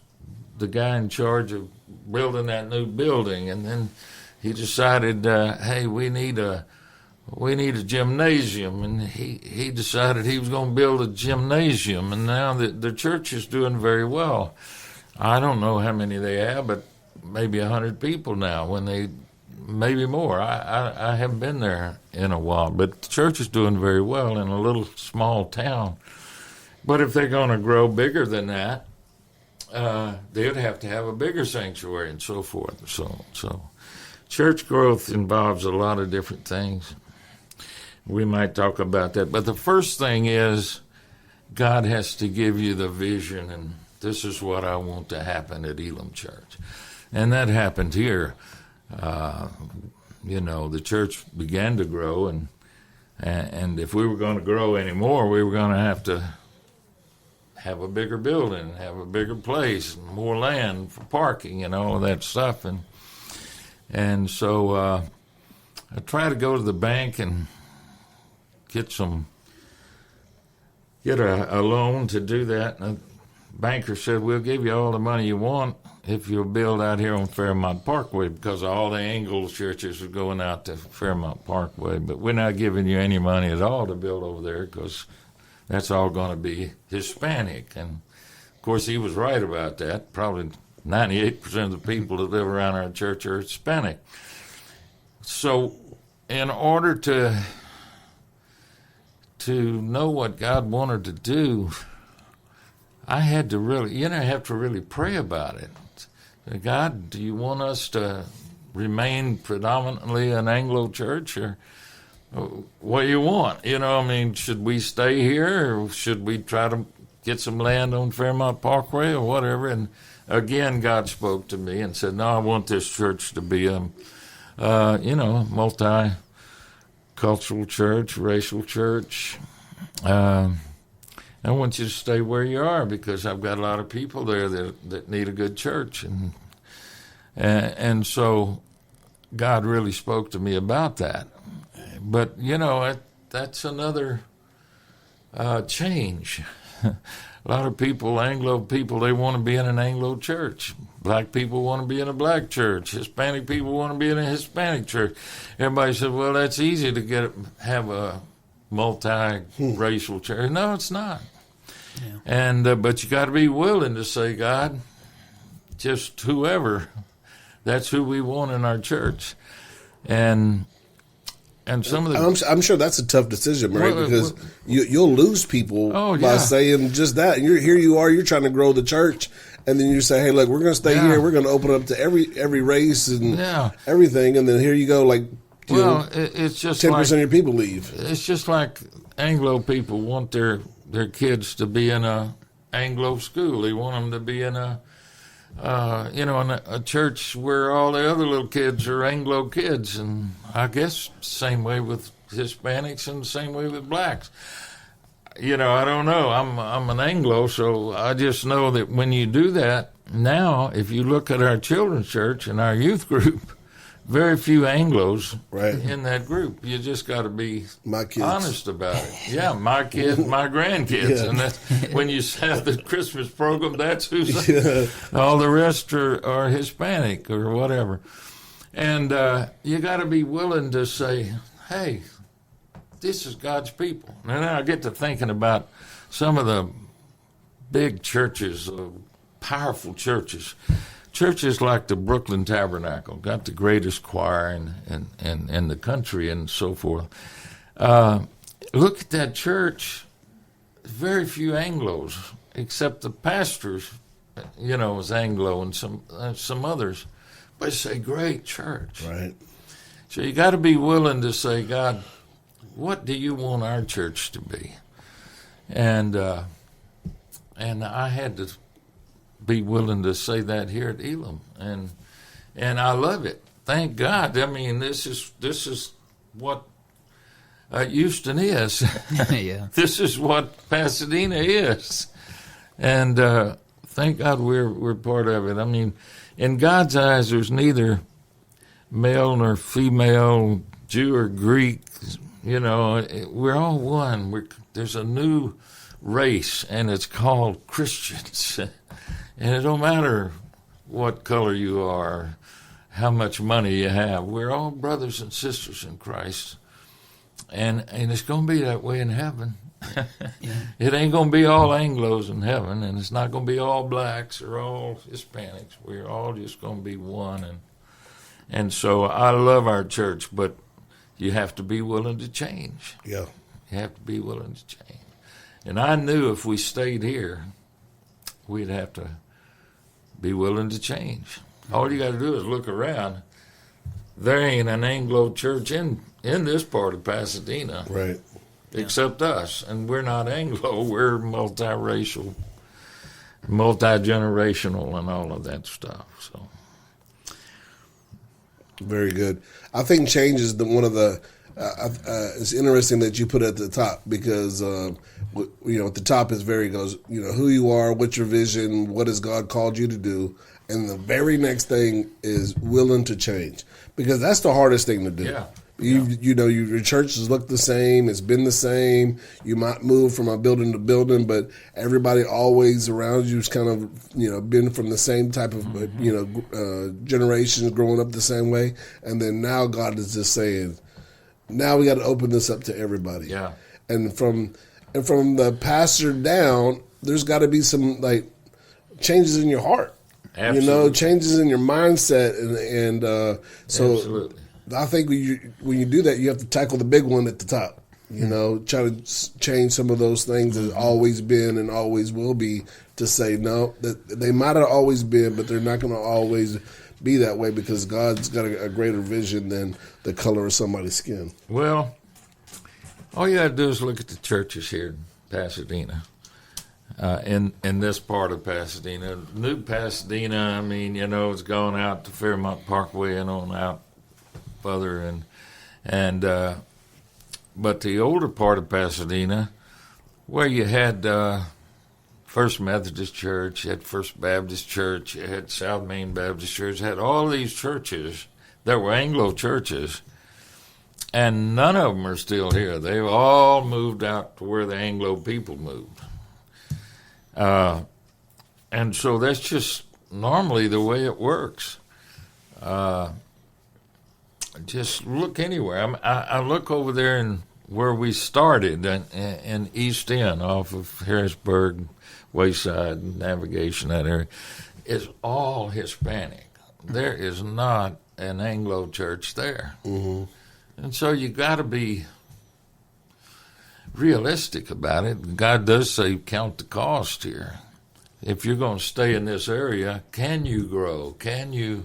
the guy in charge of building that new building. And then he decided, hey, we need a gymnasium, and he decided he was going to build a gymnasium. And now the church is doing very well. I don't know how many they have, but maybe 100 people now. Maybe more. I haven't been there in a while, but the church is doing very well in a little small town. But if they're going to grow bigger than that, they would have to have a bigger sanctuary and so forth. So church growth involves a lot of different things. We might talk about that. But the first thing is God has to give you the vision, and this is what I want to happen at Elam Church. And that happened here. The church began to grow, and if we were going to grow anymore, we were going to have a bigger building, have a bigger place, more land for parking, and all of that stuff. And so I tried to go to the bank and get a loan to do that. And the banker said, we'll give you all the money you want if you'll build out here on Fairmont Parkway, because all the Anglo churches are going out to Fairmont Parkway. But we're not giving you any money at all to build over there, because that's all going to be Hispanic. And, of course, he was right about that. Probably 98% of the people that live around our church are Hispanic. So in order to know what God wanted to do, I had to really pray about it. God, do you want us to remain predominantly an Anglo church, or what do you want? Should we stay here, or should we try to get some land on Fairmont Parkway or whatever? And again, God spoke to me and said, no, I want this church to be a multicultural church, racial church. I want you to stay where you are, because I've got a lot of people there that need a good church. And so God really spoke to me about that. But, that's another change. A lot of people, Anglo people, they want to be in an Anglo church. Black people want to be in a black church. Hispanic people want to be in a Hispanic church. Everybody said, well, that's easy to have a multi-racial church. No, it's not. Yeah. And but you got to be willing to say, God, just whoever, that's who we want in our church. And some of the, I'm sure that's a tough decision, right? Because you'll lose people by saying just that. And here you are, you're trying to grow the church, and then you say, "Hey, look, we're going to stay here. We're going to open up to every race and everything." And then here you go, like, it's just 10% of your people leave. It's just like Anglo people want their kids to be in a Anglo school. They want them to be in a in a church where all the other little kids are Anglo kids, and I guess same way with Hispanics and same way with blacks. I don't know. I'm an Anglo, so I just know that when you do that, now if you look at our children's church and our youth group, very few Anglos in that group. You just got to be honest about it. Yeah, my kids, my grandkids, and that's when you have the Christmas program. That's who's all the rest are Hispanic or whatever. And you got to be willing to say, "Hey, this is God's people." And then I get to thinking about some of the big churches, powerful churches. Churches like the Brooklyn Tabernacle got the greatest choir in the country and so forth. Look at that church. Very few Anglos, except the pastors, is Anglo and some others. But it's a great church. Right. So you got to be willing to say, God, what do you want our church to be? And I had to be willing to say that here at Elam, and I love it. Thank God. I mean, this is what Houston is. Yeah. This is what Pasadena is, and thank God we're part of it. I mean, in God's eyes, there's neither male nor female, Jew or Greek. We're all one. There's a new race, and it's called Christians. And it don't matter what color you are, how much money you have. We're all brothers and sisters in Christ. And it's going to be that way in heaven. It ain't going to be all Anglos in heaven, and it's not going to be all blacks or all Hispanics. We're all just going to be one. And so I love our church, but you have to be willing to change. Yeah. You have to be willing to change. And I knew if we stayed here, we'd have to be willing to change. All you got to do is look around. There ain't an Anglo church in this part of Pasadena, right? Except us, and we're not Anglo. We're multiracial, multi-generational, and all of that stuff. So, very good. I think change is one of the. It's interesting that you put it at the top because at the top is goes who you are, what's your vision, what has God called you to do, and the very next thing is willing to change, because that's the hardest thing to do. Yeah. Your churches look the same. It's been the same. You might move from a building to building, but everybody always around you is kind of been from the same type of generations, growing up the same way, and then now God is just saying, now we got to open this up to everybody. Yeah. And from the pastor down, there's got to be some changes in your heart. Absolutely. Changes in your mindset, and so absolutely. I think when you do that, you have to tackle the big one at the top. Try to change some of those things that have always been and always will be, to say no, that they might have always been, but they're not going to always be that way, because God's got a greater vision than the color of somebody's skin. Well, all you got to do is look at the churches here in Pasadena, in this part of Pasadena. New Pasadena, I mean, it's gone out to Fairmont Parkway and on out further, but the older part of Pasadena, where you had First Methodist Church, you had First Baptist Church, you had South Main Baptist Church, you had all these churches that were Anglo churches, and none of them are still here. They've all moved out to where the Anglo people moved. And so that's just normally the way it works. Just look anywhere. I look over there in where we started in East End off of Harrisburg, Wayside, Navigation, that area. It's all Hispanic. There is not an Anglo church there. Mm-hmm. And so you got to be realistic about it. God does say count the cost here. If you're going to stay in this area, can you grow? Can you?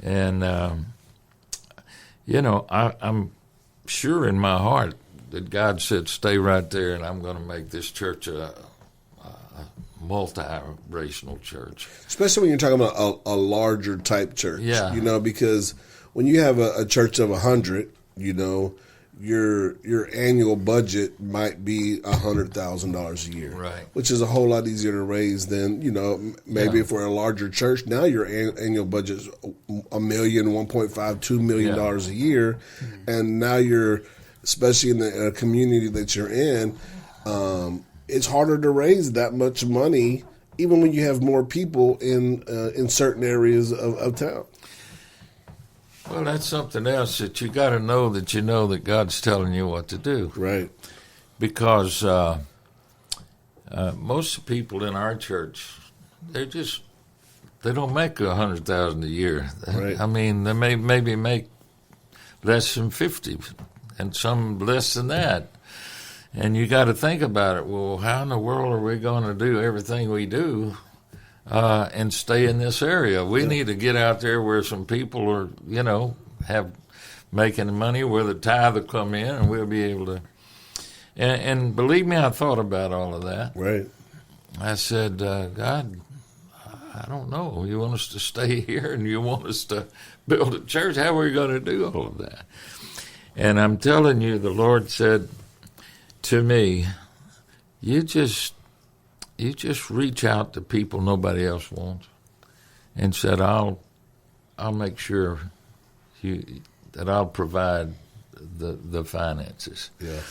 And, I'm sure in my heart that God said, stay right there, and I'm going to make this church a multi-racial church. Especially when you're talking about a larger type church. Yeah. Because when you have a church of 100, your annual budget might be $100,000 a year, right? Which is a whole lot easier to raise than maybe if we're a larger church. Now your annual budget is $1 million, $1.5–2 million a year, and now you're, especially in the community that you're in, it's harder to raise that much money, even when you have more people in certain areas of town. Well, that's something else that you got to know that God's telling you what to do. Right. Because most of the people in our church, they don't make $100,000 a year. Right. I mean, they maybe make less than 50, and some less than that. And you got to think about it. Well, how in the world are we going to do everything we do and stay in this area? We need to get out there where some people are, have making money, where the tithe will come in, and we'll be able to. And believe me, I thought about all of that. Right. I said, God, I don't know. You want us to stay here, and you want us to build a church? How are we going to do all of that? And I'm telling you, the Lord said to me, you just reach out to people nobody else wants, and said, I'll make sure that I'll provide the finances. Yeah.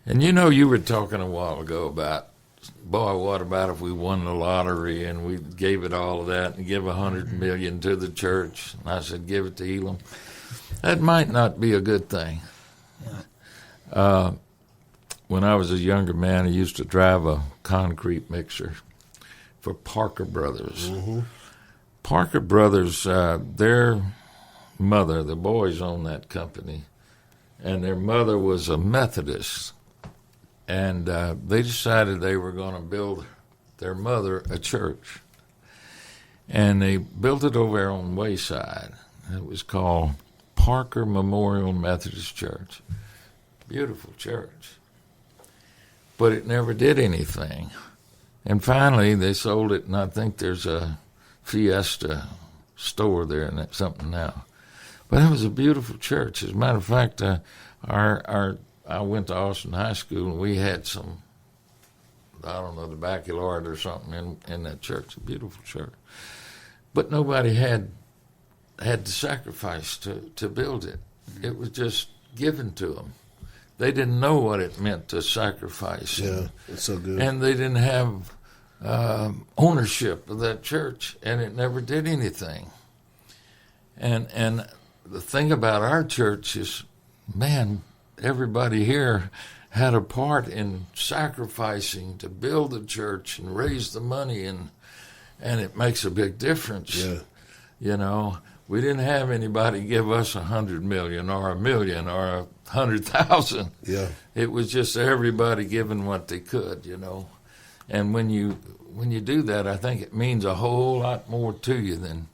And you were talking a while ago about, boy, what about if we won the lottery and we gave it all of that and give $100 million to the church? And I said, give it to Elam. That might not be a good thing. Yeah. When I was a younger man, I used to drive a concrete mixer for Parker Brothers. Mm-hmm. Parker Brothers, their mother, the boys owned that company, and their mother was a Methodist. And they decided they were going to build their mother a church. And they built it over there on Wayside. It was called Parker Memorial Methodist Church. Beautiful church. But it never did anything. And finally, they sold it, and I think there's a Fiesta store there and that's something now. But it was a beautiful church. As a matter of fact, I went to Austin High School, and we had some, I don't know, the baccalaureate or something in that church, a beautiful church. But nobody had to sacrifice to build it. It was just given to them. They didn't know what it meant to sacrifice. Yeah, it's so good. And they didn't have ownership of that church, and it never did anything. And the thing about our church is, man, everybody here had a part in sacrificing to build the church and raise the money, and it makes a big difference. Yeah. We didn't have anybody give us $100 million or $1 million or $100,000. Yeah. It was just everybody giving what they could, And when you do that, I think it means a whole lot more to you than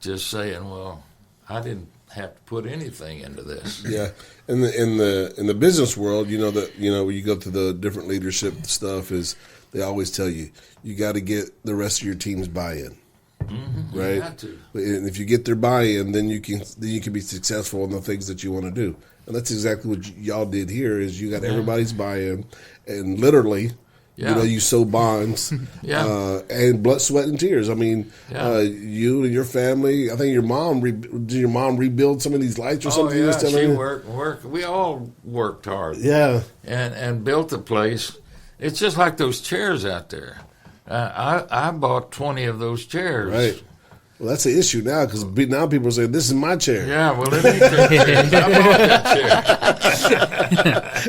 just saying, well, I didn't have to put anything into this. Yeah. In the business world, when you go through the different leadership stuff, is they always tell you got to get the rest of your team's buy-in. Mm-hmm. Right. You got to. And if you get their buy-in, then you can be successful in the things that you want to do. And that's exactly what y'all did here. Is you got everybody's buy-in, and literally Yeah. You know, you sow bonds, Yeah. and blood, sweat, and tears. I mean, Yeah. you and your family. I think your mom. Did your mom rebuild some of these lights or Oh something? You yeah, was telling she me? worked. We all worked hard. Yeah, and built the place. It's just like those chairs out there. I bought 20 of those chairs. right. Well, that's an issue now because now people are saying this is my chair. Yeah, well, it ain't their chairs. I bought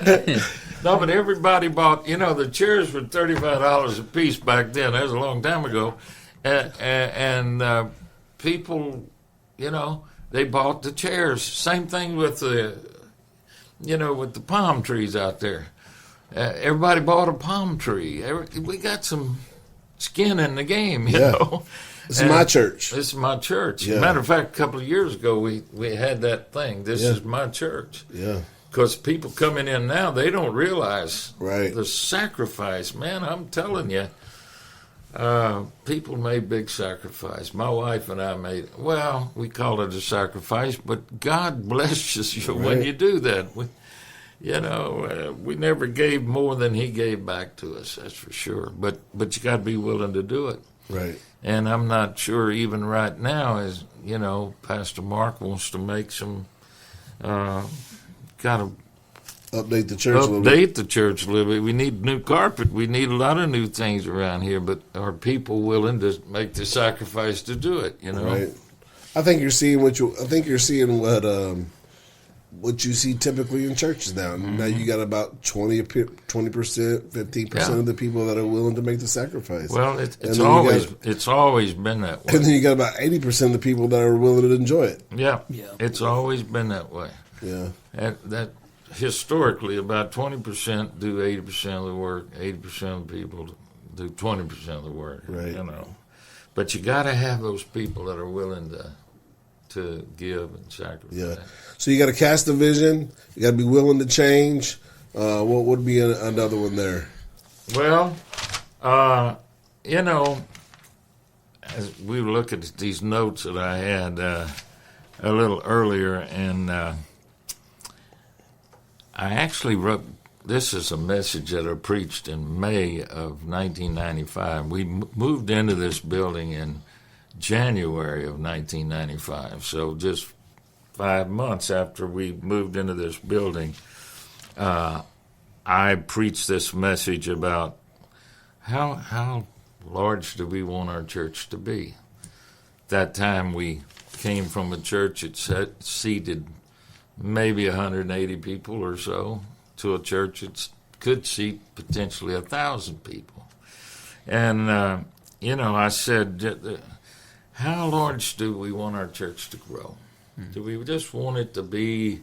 that chair. No, but everybody bought. You know, the chairs were $35 a piece back then. That was a long time ago, and people, you know, they bought the chairs. Same thing with with the palm trees out there. Everybody bought a palm tree. We got some skin in the game, you know. This is my church. This is my church. Yeah. Matter of fact, a couple of years ago, we had that thing. This is my church. Yeah. Because people coming in now, they don't realize Right. the sacrifice. Man, I'm telling you, people made big sacrifice. My wife and I made, well, we call it a sacrifice, but God blesses you when Right. you do that. We never gave more than He gave back to us, that's for sure. But you got to be willing to do it. Right. And I'm not sure even right now, as you know, Pastor Mark wants to make some, got to Update the church a little bit. update the church a little bit. We need new carpet. We need a lot of new things around here. But are people willing to make the sacrifice to do it? You know, Right. I think you're seeing what you see typically in churches now. Now you got about 20%, 15% of the people that are willing to make the sacrifice. Well, And it's then always been that way. And then you got about 80% of the people that are willing to enjoy it. Yeah, it's always been that way. Yeah. That historically, about 20% do 80% of the work. 80% of the people do 20% of the work. Right. You know, but you got to have those people that are willing to give and sacrifice. Yeah. So you got to cast a vision. You got to be willing to change. What would be another one there? Well, as we look at these notes that I had a little earlier, and I actually wrote, this is a message that I preached in May of 1995. We moved into this building in January of 1995, so just 5 months after we moved into this building, I preached this message about how large do we want our church to be. That time we came from a church that seated maybe 180 people or so to a church that could seat potentially 1,000 people. And, I said, how large do we want our church to grow? Do we just want it to be,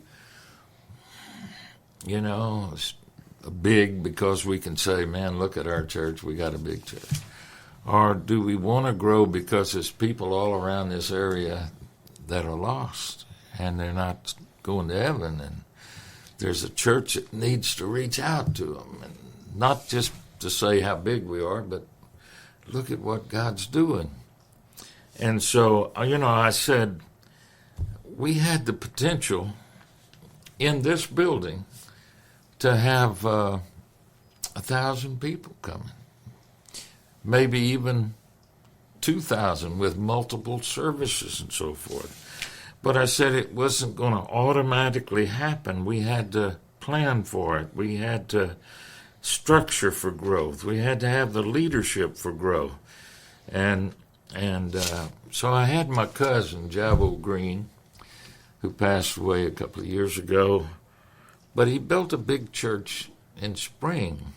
big because we can say, man, look at our church, we got a big church? Or do we want to grow because there's people all around this area that are lost and they're not going to heaven, and there's a church that needs to reach out to them, and not just to say how big we are, but look at what God's doing. And so, I said, we had the potential in this building to have 1,000 people coming, maybe even 2,000 with multiple services and so forth. But I said it wasn't going to automatically happen. We had to plan for it. We had to structure for growth. We had to have the leadership for growth. And so I had my cousin, Javo Green, who passed away a couple of years ago, but he built a big church in Spring.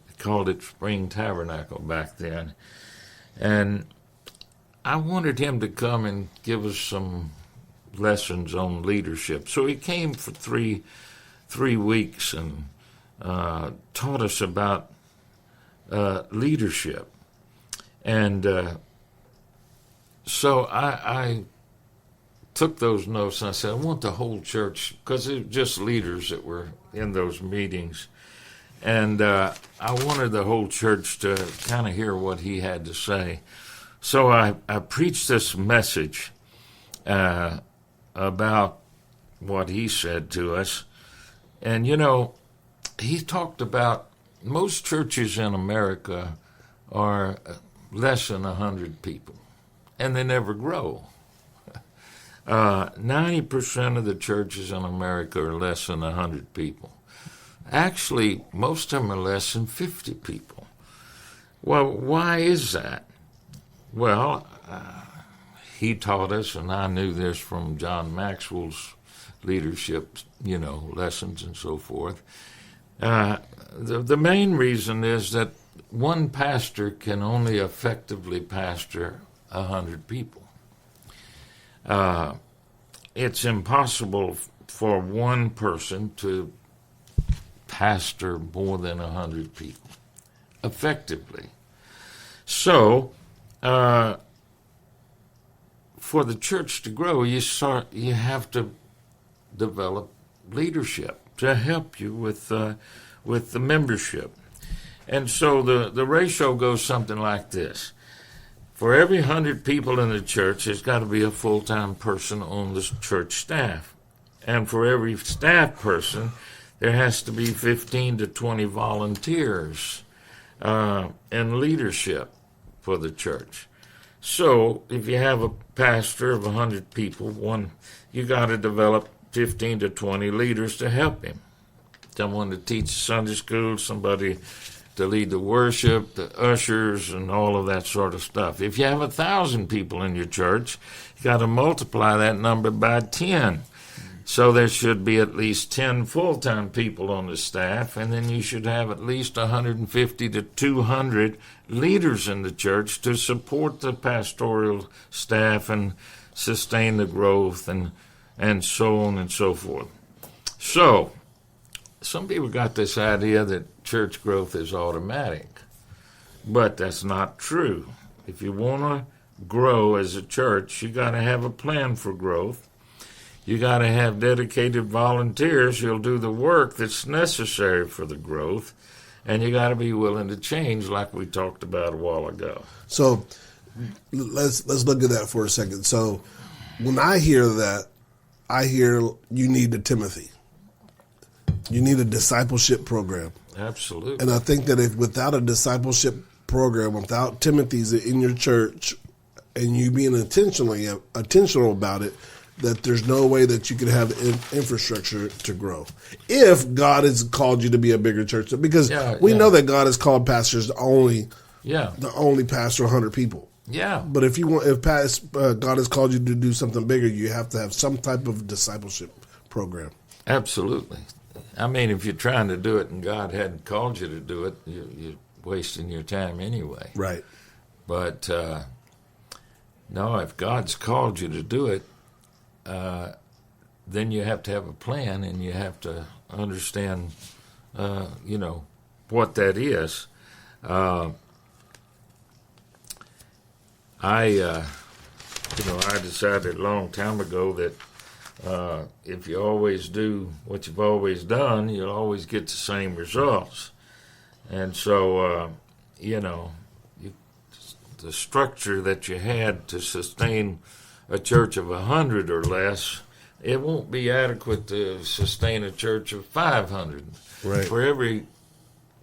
They called it Spring Tabernacle back then. And I wanted him to come and give us some lessons on leadership. So he came for three weeks and taught us about leadership. And so I took those notes and I said, I want the whole church, because it was just leaders that were in those meetings. And I wanted the whole church to kind of hear what he had to say. So I preached this message about what he said to us. And, he talked about most churches in America are less than 100 people, and they never grow. 90% of the churches in America are less than 100 people. Actually, most of them are less than 50 people. Well, why is that? Well, he taught us, and I knew this from John Maxwell's leadership, lessons and so forth. The main reason is that one pastor can only effectively pastor 100 people. It's impossible for one person to pastor more than 100 people effectively. So, for the church to grow, you have to develop leadership to help you with the membership. And so the ratio goes something like this. For every 100 people in the church, there's got to be a full-time person on the church staff. And for every staff person, there has to be 15 to 20 volunteers in leadership for the church. So if you have a pastor of 100 people, you got to develop 15 to 20 leaders to help him. Someone to teach Sunday school, somebody to lead the worship, the ushers, and all of that sort of stuff. If you have 1,000 people in your church, you got to multiply that number by 10. So there should be at least 10 full-time people on the staff, and then you should have at least 150 to 200 leaders in the church to support the pastoral staff and sustain the growth and so on and so forth. So, some people got this idea that church growth is automatic, but that's not true. If you want to grow as a church, you got to have a plan for growth. You got to have dedicated volunteers who'll do the work that's necessary for the growth, and you got to be willing to change, like we talked about a while ago. So let's look at that for a second. So when I hear that, I hear you need a Timothy. You need a discipleship program. Absolutely. And I think that if without a discipleship program, without Timothy's in your church, and you being intentional about it, that there's no way that you could have infrastructure to grow. If God has called you to be a bigger church, because we know that God has called pastors to only pastor 100 people. Yeah. But if God has called you to do something bigger, you have to have some type of discipleship program. Absolutely. I mean, if you're trying to do it and God hadn't called you to do it, you're wasting your time anyway. Right. But no, if God's called you to do it, then you have to have a plan, and you have to understand, what that is. I decided a long time ago that if you always do what you've always done, you'll always get the same results. And so, the structure that you had to sustain a church of 100 or less, it won't be adequate to sustain a church of 500. Right. For every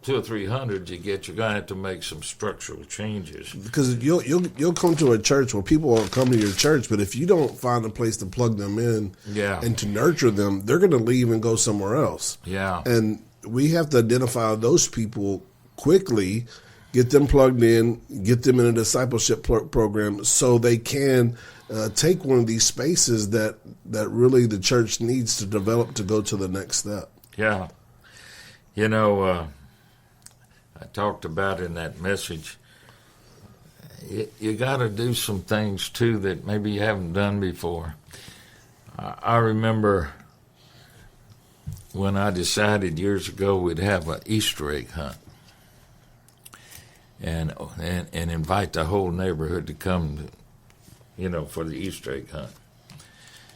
200 or 300 you get, you're going to have to make some structural changes. Because you'll come to a church where people will come to your church, but if you don't find a place to plug them in and to nurture them, they're going to leave and go somewhere else. Yeah. And we have to identify those people quickly, get them plugged in, get them in a discipleship program so they can take one of these spaces that really the church needs to develop to go to the next step. Yeah. I talked about in that message, you got to do some things, too, that maybe you haven't done before. I remember when I decided years ago we'd have an Easter egg hunt and invite the whole neighborhood to come, for the Easter egg hunt.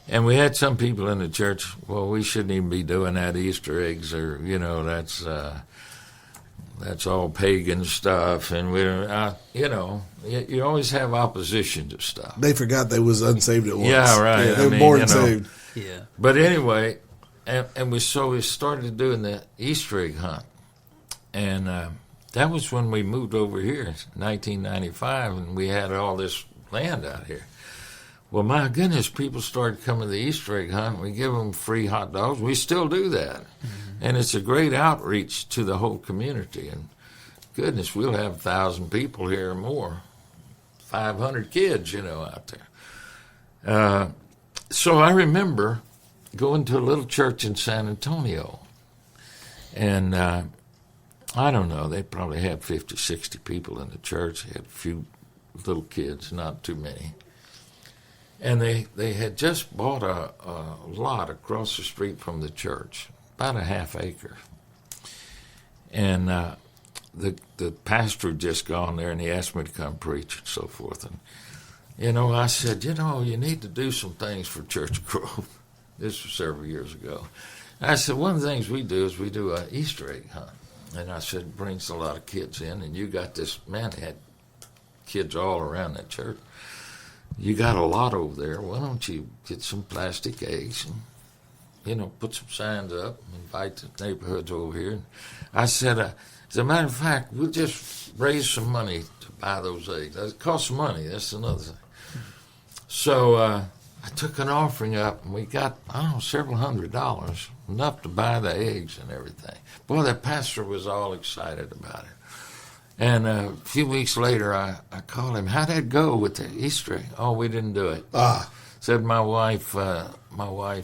And we had some people in the church, well, we shouldn't even be doing that, Easter eggs, or, that's all pagan stuff, and you always have opposition to stuff. They forgot they was unsaved at once. Yeah, right. Yeah, they were born saved. Yeah. But anyway, we started doing the Easter egg hunt, And that was when we moved over here in 1995, and we had all this land out here. Well, my goodness, people started coming to the Easter egg hunt. We give them free hot dogs. We still do that. Mm-hmm. And it's a great outreach to the whole community. And goodness, we'll have 1,000 people here or more, 500 kids, out there. So I remember going to a little church in San Antonio. And I don't know, they probably had 50, 60 people in the church. They had a few little kids, not too many. And they had just bought a lot across the street from the church, about a half acre. And the pastor had just gone there, and he asked me to come preach and so forth. And, I said, you need to do some things for Church Grove. This was several years ago. And I said, one of the things we do is we do an Easter egg hunt. And I said, it brings a lot of kids in, and you got this, man, they had kids all around that church. You got a lot over there. Why don't you get some plastic eggs and, put some signs up, invite the neighborhoods over here. And I said, as a matter of fact, we'll just raise some money to buy those eggs. It costs money. That's another thing. So I took an offering up, and we got, several $100s, enough to buy the eggs and everything. Boy, that pastor was all excited about it. And a few weeks later, I called him. How'd that go with the Easter egg? Oh, we didn't do it. Said my wife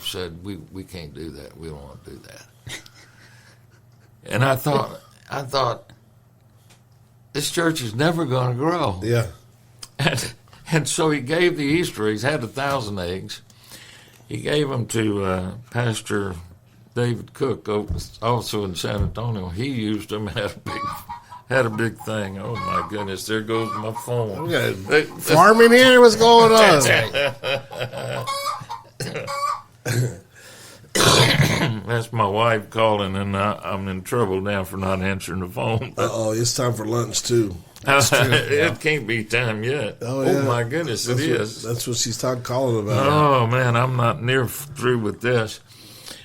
said, we can't do that. We don't want to do that. And I thought, this church is never going to grow. Yeah. And so he gave the Easter eggs, had 1,000 eggs. He gave them to Pastor David Cook, also in San Antonio. He used them and had a big thing. Oh, my goodness. There goes my phone. Okay. Farming here? What's going on? That's my wife calling, and I'm in trouble now for not answering the phone. Uh-oh, it's time for lunch, too. It can't be time yet. Oh, My goodness, it is. That's what she's calling about. Oh, man, I'm not near through with this.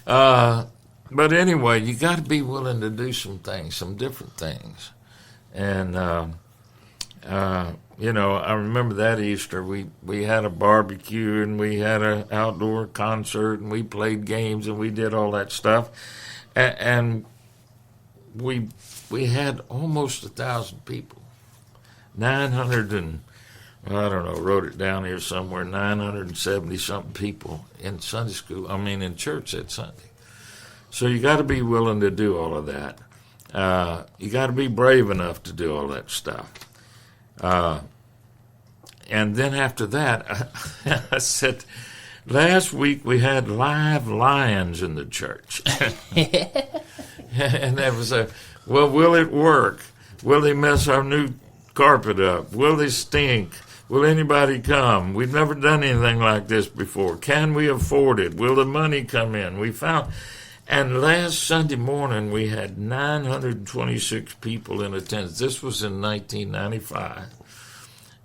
But anyway, you got to be willing to do some things, some different things. And, I remember that Easter, we had a barbecue, and we had an outdoor concert, and we played games, and we did all that stuff. And we had almost 1,000 people. 900 and, wrote it down here somewhere, 970-something people in Sunday school, in church that Sunday. So you got to be willing to do all of that. You got to be brave enough to do all that stuff. And then after that, I said, last week we had live lions in the church. And that was will it work? Will they mess our new carpet up? Will they stink? Will anybody come? We've never done anything like this before. Can we afford it? Will the money come in? And last Sunday morning, we had 926 people in attendance. This was in 1995.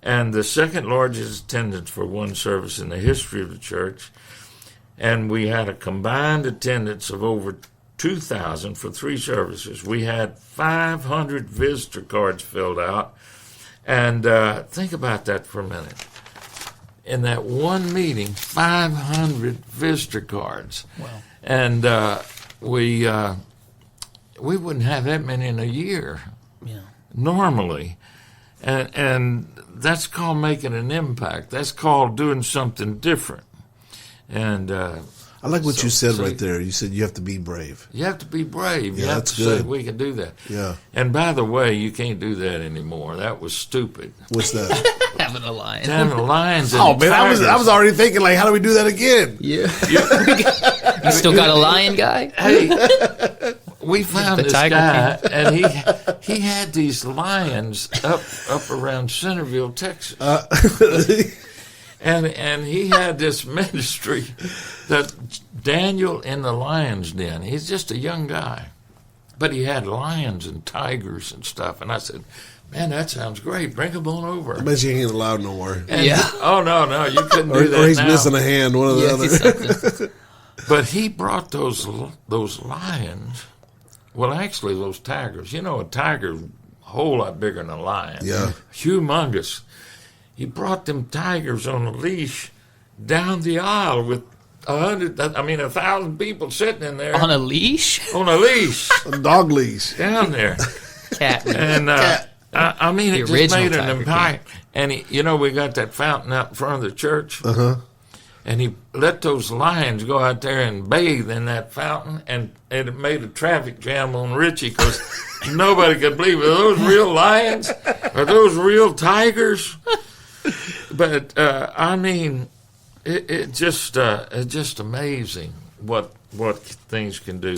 And the second largest attendance for one service in the history of the church. And we had a combined attendance of over 2,000 for 3 services. We had 500 visitor cards filled out. And think about that for a minute. In that one meeting, 500 visitor cards. Wow. And we wouldn't have that many in a year, normally. And that's called making an impact. That's called doing something different. And I like what you said right there. You said you have to be brave. You have to be brave. Yeah, you have that's to good. say we can do that. Yeah. And by the way, you can't do that anymore. That was stupid. What's that? Having a lion. Having lions and Oh man, tigers. I was already thinking like, how do we do that again? Yeah. You still got a lion guy? Hey, we found The this Tiger guy, and he had these lions up around Centerville, Texas. And he had this ministry that Daniel in the Lion's Den. He's just a young guy, but he had lions and tigers and stuff. And I said, man, that sounds great. Bring them on over. I bet you ain't allowed no more. And Yeah. Oh, no, you couldn't do that Or he's now. missing a hand, one or the Yeah, other. it's something. But he brought those lions Well, actually, those tigers, a tiger's a whole lot bigger than a lion. Yeah. Humongous. He brought them tigers on a leash down the aisle with 1,000 people sitting in there. On a leash? On a leash. A dog leash. Down there. Cat leash. And, The it just original made an Tiger impact. And, we got that fountain out in front of the church. Uh-huh. And he let those lions go out there and bathe in that fountain, and it made a traffic jam on Richie because nobody could believe it. Are those real lions? Are those real tigers? But it's just amazing what things can do.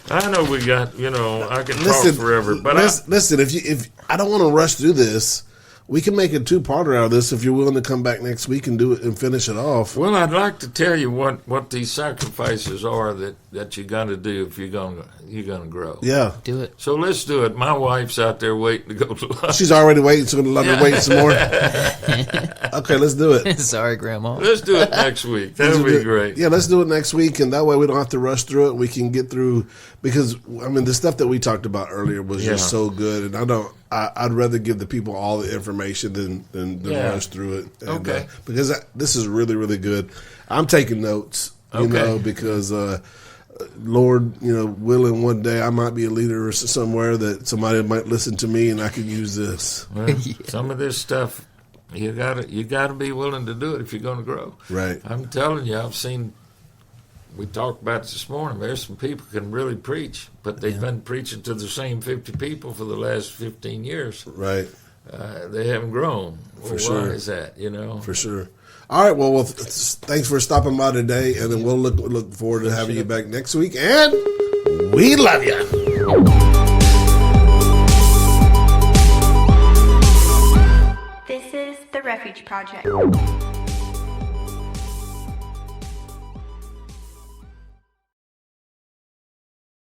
I know we got I can talk forever, but listen. If I don't want to rush through this. We can make a 2-parter out of this if you're willing to come back next week and do it and finish it off. Well, I'd like to tell you what these sacrifices are that you got to do if you're gonna grow. Yeah, Do it. So let's do it. My wife's out there waiting to go to lunch. she's already waiting. So let her wait some more. Okay, let's do it. Sorry, Grandma. Let's do it next week. That'll be great. Yeah, let's do it next week, and that way we don't have to rush through it. We can get through because the stuff that we talked about earlier was just so good, and I'd rather give the people all the information than rush through it. And, Okay. because this is really, really good. I'm taking notes, because Lord, willing, one day I might be a leader somewhere that somebody might listen to me and I could use this. Well, some of this stuff you gotta be willing to do it if you're going to grow. Right. I'm telling you, I've seen. We talked about it this morning. There's some people who can really preach, but they've been preaching to the same 50 people for the last 15 years. Right. They haven't grown. For sure. Why is that? For sure. All right. Well, thanks for stopping by today, and then we'll look forward to having you back next week. And we love you. This is the Refuge Project.